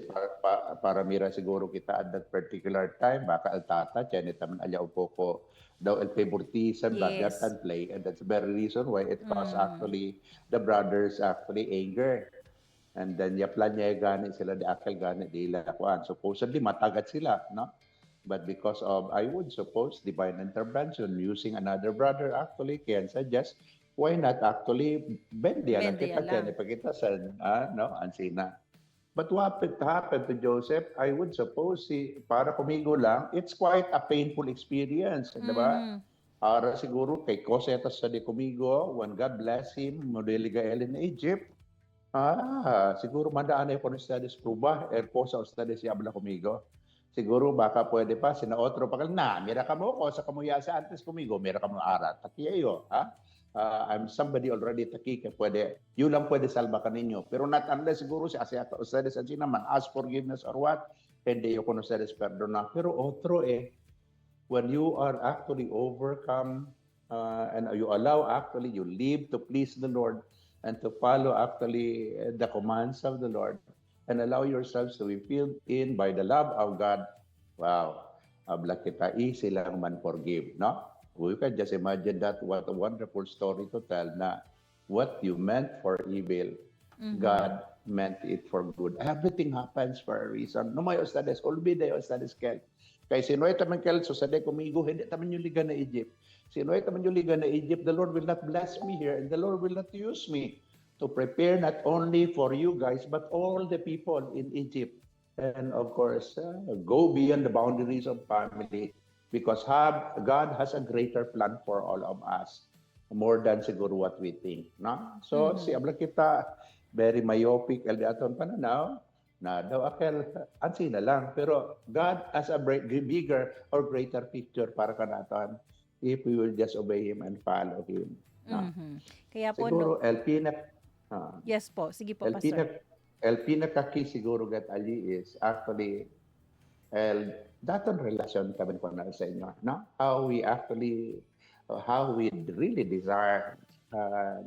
para mira siguro kita at that particular time baka el tata tiyan taman alya upo ko daw el favoritism that and play, and that's the very reason why it caused actually the brothers actually anger. And then yaplan niya gani sila di akal gani di lakuan, supposedly matagat sila, no? But because of, I would suppose, divine intervention using another brother actually can suggest, why not actually bendia lang kita kaya ipakita sa no, ansina. But what happened to Joseph, I would suppose, para kumigo lang, it's quite a painful experience, di ba? Para siguro kay Cosetas sa di kumigo, when God bless him, modeliga in Egypt, siguro mandaan ay ko ng studies pruba, po sa studies siya abla kumigo. Siguro baka pwede pa, sina otro pa na, mira ka mo ko sa kamuya sa antes kumigo, mira ka mo arat. Takiyo, ha? I'm somebody already taki, pwede, yun lang pwede salba ka ninyo. Pero not unless siguro si Asya, ustedes ang sinaman, ask forgiveness or what, hindi yung kuno sa perdona. Pero otro when you are actually overcome and you allow actually, you live to please the Lord and to follow actually the commands of the Lord and allow yourselves to be filled in by the love of God. Wow. Abla kita easy lang man forgive, no? We can just imagine that, what a wonderful story to tell na what you meant for evil, God meant it for good. Everything happens for a reason. No may ostades, olbide ostades kel. Kay sinoy taman kel, so sade kumigo, hindi taman yung liga na Egypt. Sinoy taman yung liga na Egypt, the Lord will not bless me here, and the Lord will not use me to prepare not only for you guys, but all the people in Egypt. And of course, go beyond the boundaries of family, because God has a greater plan for all of us, more than siguro what we think, no? So si abla kita very myopic el aton pananaw na daw akel ansi na lang, pero God has a bigger or greater picture para kanaton if we will just obey Him and follow Him. No? Kaya po, Siguro LP na yes po, sige po, LP Pastor. pinakaki siguro gat ali is actually daton relasyon kami ko na sa inyo, no? How we really desire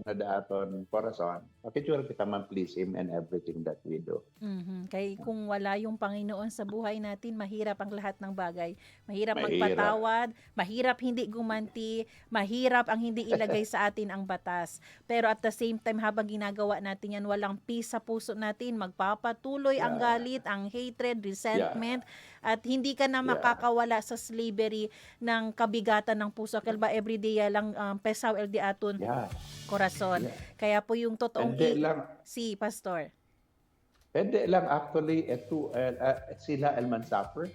na daton corazon. Okay, sure kita man-please Him in everything that we do. Kaya kung wala yung Panginoon sa buhay natin, mahirap ang lahat ng bagay. Mahirap Mahirap. magpatawad, mahirap hindi gumanti, mahirap ang hindi ilagay sa atin ang batas. Pero at the same time, habang ginagawa natin yan, walang peace sa puso natin, magpapatuloy ang galit, ang hatred, resentment, at hindi ka na makakawala sa slavery ng kabigatan ng puso. Kalba everyday lang pesaw el di aton korason. Kaya po yung totoong Hindi lang. si Pastor. Hindi lang actually sila el man suffer.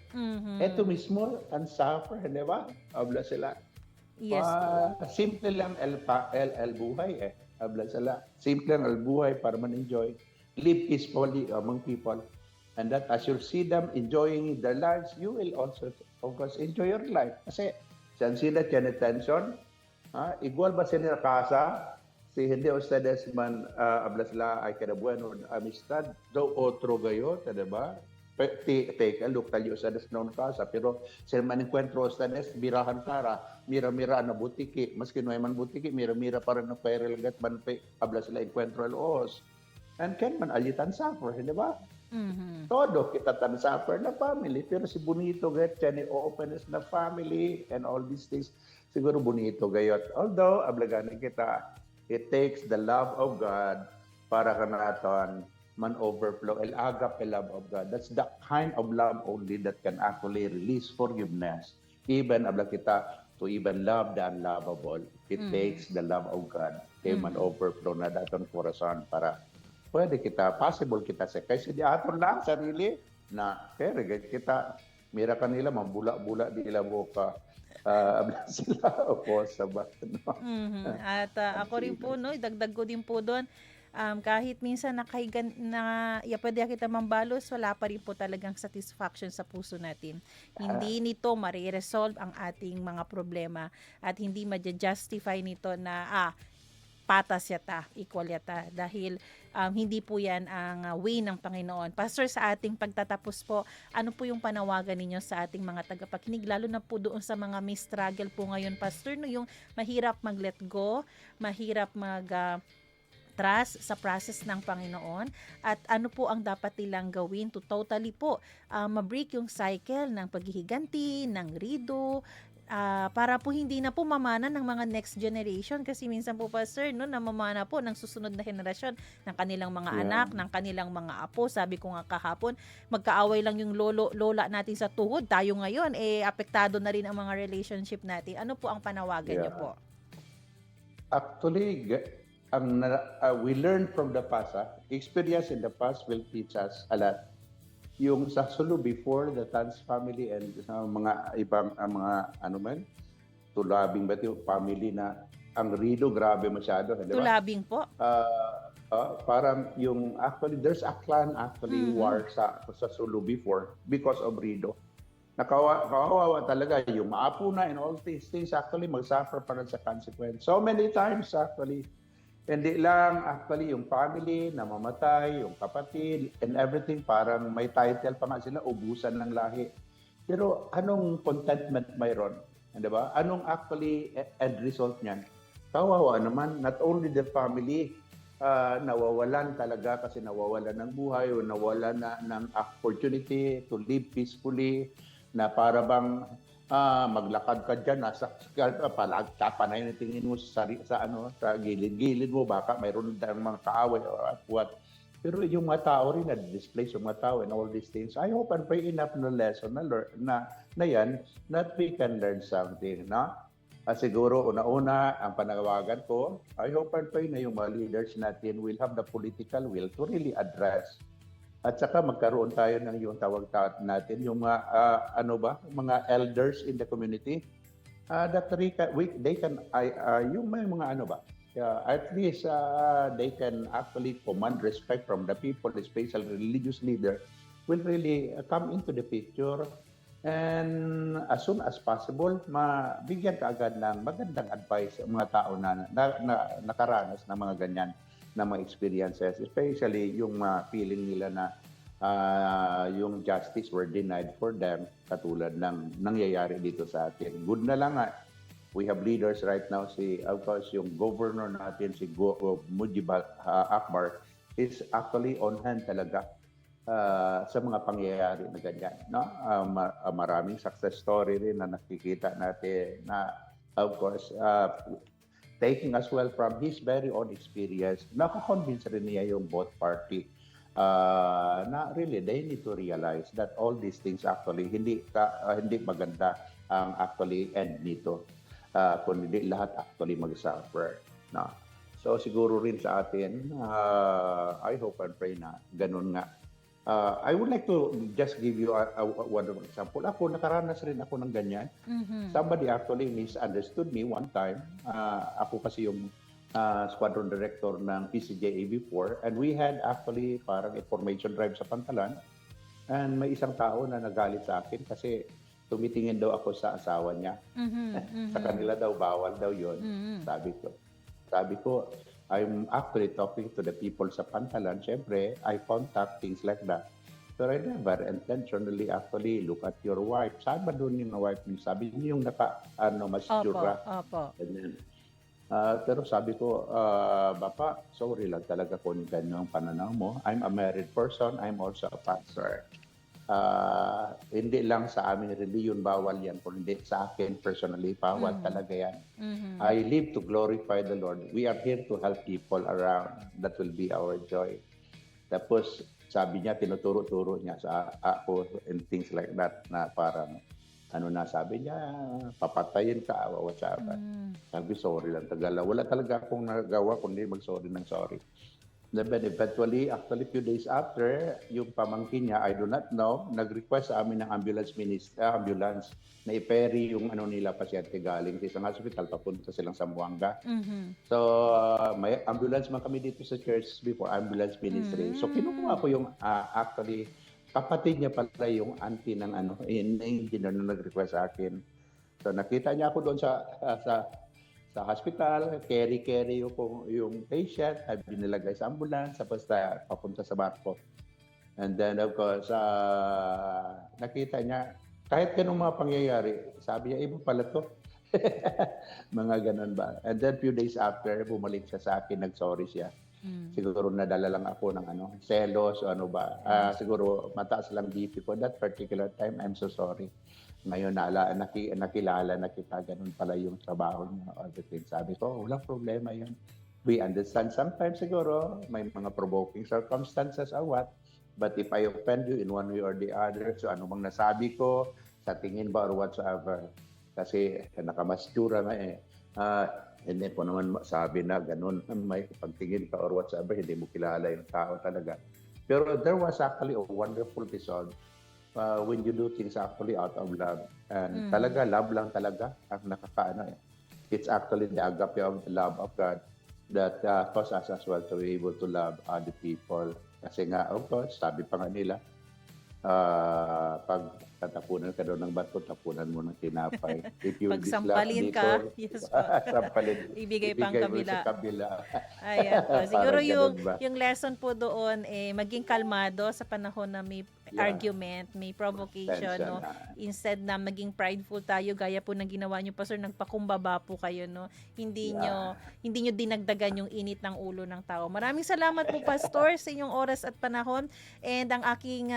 Ito mismo ang suffer, di ba? Habla sila. Yes. Simple lang el buhay Habla sila. Simple lang el buhay para man-enjoy. Live peacefully among people. And that as you see them enjoying their lives, you will also, of course, enjoy your life. Kasi siyan sila tiyan attention. Igual ba sila kasa? Si hindi ustedes man habla sila ay kada bueno amistad do otro gayo, diba? Take a look tayo ustedes noon kasa, pero sila man encuentro ustedes birahan kara, mira-mira na butiki, maski no man butiki, mira-mira para na perel gat man habla sila encuentro los. And can man alitan suffer, diba? Todo kita tan suffer na family, pero si bonito gat ni openness na family and all these things siguro bonito gayot. Although ablagan kita, it takes the love of God para kanaton man overflow. El agape love of God. That's the kind of love only that can actually release forgiveness. Even abla kita to even love the unlovable. It takes the love of God. Kaya man overflow na daton corazon para pwede kita, possible kita sa kasi di aton lang sarili na pero kita mira kanila mambula-bula di ila boka. Sila po sa no? At ako rin po, no, idagdag ko din po doon, kahit minsan nakahigan na pwede kita mambalos, wala pa rin po talagang satisfaction sa puso natin. Hindi nito mariresolve ang ating mga problema at hindi ma-justify nito na patas yata, equal yata, dahil hindi po yan ang way ng Panginoon. Pastor, sa ating pagtatapos po, ano po yung panawagan ninyo sa ating mga tagapakinig, lalo na po doon sa mga may struggle po ngayon, Pastor, no, yung mahirap mag-let go, mahirap trust sa process ng Panginoon, at ano po ang dapat nilang gawin to totally po ma-break yung cycle ng paghihiganti, ng rido, para po hindi na po mamana ng mga next generation, kasi minsan po, Pastor, no, namamana po ng susunod na henerasyon ng kanilang mga anak, ng kanilang mga apo. Sabi ko nga kahapon, magkaaway lang yung lola natin sa tuhod, tayo ngayon apektado na rin ang mga relationship natin. Ano po ang panawagan niyo po? Actually, we learn from the past. Experience in the past will teach us a lot. Yung sa Sulu before the Tans family and mga ibang mga tulabing ba yung family na ang rido grabe masyado, di ba? Tulabing po. Parang yung actually there's a clan actually war sa Sulu before because of rido. Nakawawa talaga yung maapo na and all these things actually mag-suffer para sa consequence. So many times actually Hindi lang actually yung family na mamatay, yung kapatid, and everything, parang may title pa nga sila, ubusan ng lahi. Pero anong contentment mayroon? Di ba? Anong actually end result niyan? Kawawa naman, not only the family, nawawalan talaga kasi nawawalan ng buhay o nawalan na ng opportunity to live peacefully, na para bang maglakad ka dyan, nasa panay na tingin mo sa gilid-gilid mo, baka mayroon tayong mga kaaway or what. Pero yung mga tao rin, na-displace yung mga tao and all these things. I hope and pray enough na lesson na yan, that we can learn something, no? Siguro, una-una, ang panawagan ko, I hope and pray na yung mga leaders natin will have the political will to really address. At saka magkaroon tayo ng yung tawag natin, yung mga elders in the community, that they can, yung may mga at least they can actually command respect from the people, especially religious leader, will really come into the picture. And as soon as possible, mabigyan ka agad ng magandang advice sa mga tao na nakaranas ng mga ganyan na mga experiences, especially yung feeling nila na yung justice were denied for them, katulad ng nangyayari dito sa atin. Good na lang nga, we have leaders right now, of course, yung governor natin, si Mujib Akbar, is actually on hand talaga sa mga pangyayari na ganyan. No? Maraming success story rin na nakikita natin na, of course, taking as well from his very own experience, nakakonvince rin niya yung both party na really they need to realize that all these things actually hindi maganda ang actually end nito. Kundi lahat actually mag-suffer. No? So siguro rin sa atin, I hope and pray na ganun nga. I would like to just give you one example. Ako, nakaranas rin ako ng ganyan. Mhm. Somebody actually misunderstood me one time. Ako kasi yung squadron director ng PCJA before, and we had actually parang information drive sa Pantalan, and may isang tao na nagalit sa akin kasi tumitingin daw ako sa asawa niya. Sa kanila daw, bawal daw yun. Sabi ko, I'm actually talking to the people sa Pantalan. Siyempre, I contact things like that. Pero I never intentionally actually look at your wife. Saan ba doon yung wife niyo? Sabi niyo yung mas-jura. Opo. Ganyan. Pero sabi ko, Bapa, sorry lang talaga kung ganyan ang pananaw mo. I'm a married person. I'm also a pastor. Hindi lang sa aming reliyon bawal yan, kundi sa akin personally, bawal talaga yan. I live to glorify the Lord. We are here to help people around. That will be our joy. Tapos, sabi niya, tinuturo-turo niya sa ako and things like that, na parang, sabi niya, papatayin ka, whatsoever. Sabi, sorry lang, tagala. Wala talaga akong nagawa, kundi mag-sorry ng sorry. Then eventually, actually few days after, yung pamangkin niya, I do not know, nag-request sa amin ng ambulance na i-ferry yung nila pasyente galing sa isang hospital, papunta silang Zamboanga. So, may ambulance man kami dito sa church before, ambulance ministry. So, kinukuha ko yung actually, kapatid niya pala yung auntie ng engineer na nag-request sa akin. So, nakita niya ako doon sa hospital, carry yung patient, ay binilagay sa ambulance, tapos papunta sa barko. And then, of course, nakita niya, kahit ganung mga pangyayari, sabi niya, iba pala to. Mga ganun ba? And then, few days after, bumalik siya sa akin, nag-sorry siya. Siguro nadala lang ako ng selos o siguro mataas lang BP ko. That particular time, I'm so sorry. Ngayon, nakilala na kita, ganun pala yung trabaho niya. Sabi ko, walang problema yun. We understand sometimes siguro, may mga provoking circumstances or what. But if I offend you in one way or the other, so ano bang nasabi ko, sa tingin ba or whatsoever. Kasi nakamastura nga hindi po naman sabi na ganun, may pagtingin ka or whatsoever, hindi mo kilala yung tao talaga. Pero there was actually a wonderful episode when you do things actually out of love. And talaga, love lang talaga ang It's actually the agape of the love of God that causes us as well to be able to love other people. Kasi nga, of course, sabi pa nga nila, pag tatapunan ka daw ng bato, tapunan mo ng tinapay. If you Pag dislike sampalin dito, ka, yes po. sampalin, Ibigay pang mo kabila. sa kabila. Ayan po. Siguro Parang yung, ganun ba? yung lesson po doon, maging kalmado sa panahon na may argument, may provocation, no? Instead na maging prideful tayo, gaya po ng ginawa nyo, Pastor, nagpakumbaba po kayo, no? Hindi nyo dinagdagan yung init ng ulo ng tao. Maraming salamat po, Pastor, sa inyong oras at panahon. And ang aking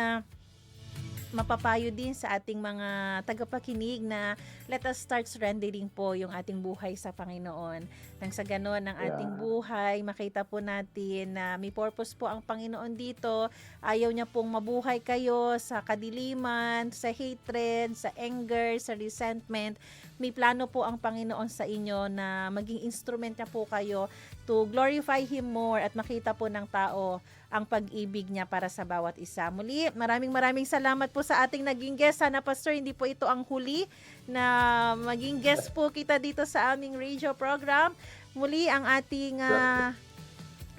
mapapayo din sa ating mga tagapakinig na let us start surrendering po yung ating buhay sa Panginoon. Nang sa ganon ng ating buhay, makita po natin na may purpose po ang Panginoon dito. Ayaw niya pong mabuhay kayo sa kadiliman, sa hatred, sa anger, sa resentment. May plano po ang Panginoon sa inyo na maging instrument niya po kayo to glorify Him more at makita po ng tao ang pag-ibig niya para sa bawat isa. Muli, maraming salamat po sa ating naging guest. Sana, Pastor, hindi po ito ang huli na maging guest po kita dito sa aming radio program. Muli, ang ating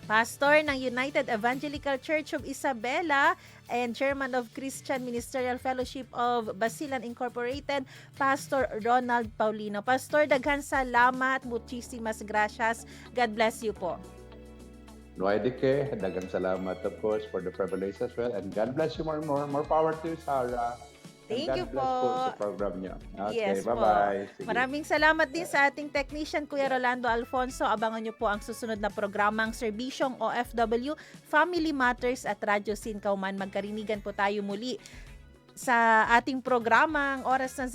pastor ng United Evangelical Church of Isabela and Chairman of Christian Ministerial Fellowship of Basilan Incorporated, Pastor Ronald Paulino. Pastor, daghan salamat. Muchísimas gracias. God bless you po. No idea, dagang salamat of course for the privilege as well. And God bless you more and more. More power to you, Sarah. Thank you God bless po sa program niyo. Okay, Yes bye-bye. po. Maraming salamat din sa ating technician, Kuya Rolando Alfonso. Abangan niyo po ang susunod na programang Serbisyong OFW, Family Matters at Radyo Sinkauman. Magkarinigan po tayo muli sa ating programang Oras ng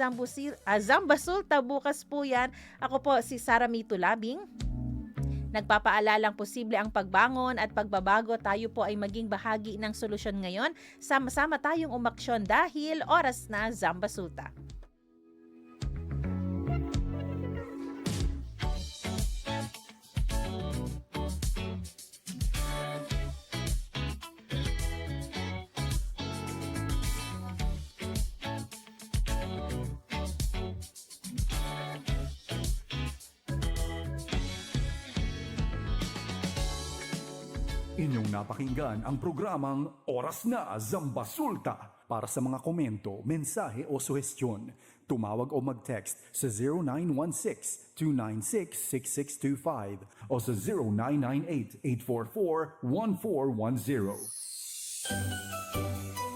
Zambasulta. Bukas po yan. Ako po si Sarah Mito Labing. Nagpapaalalang posible ang pagbangon at pagbabago. Tayo po ay maging bahagi ng solusyon ngayon. Sama-sama tayong umaksyon dahil oras na Zambasulta. Inyong napakinggan ang programang Oras na Zambasulta. Para sa mga komento, mensahe o suhestyon, tumawag o mag-text sa 0916-296-6625 o sa 0998-844-1410.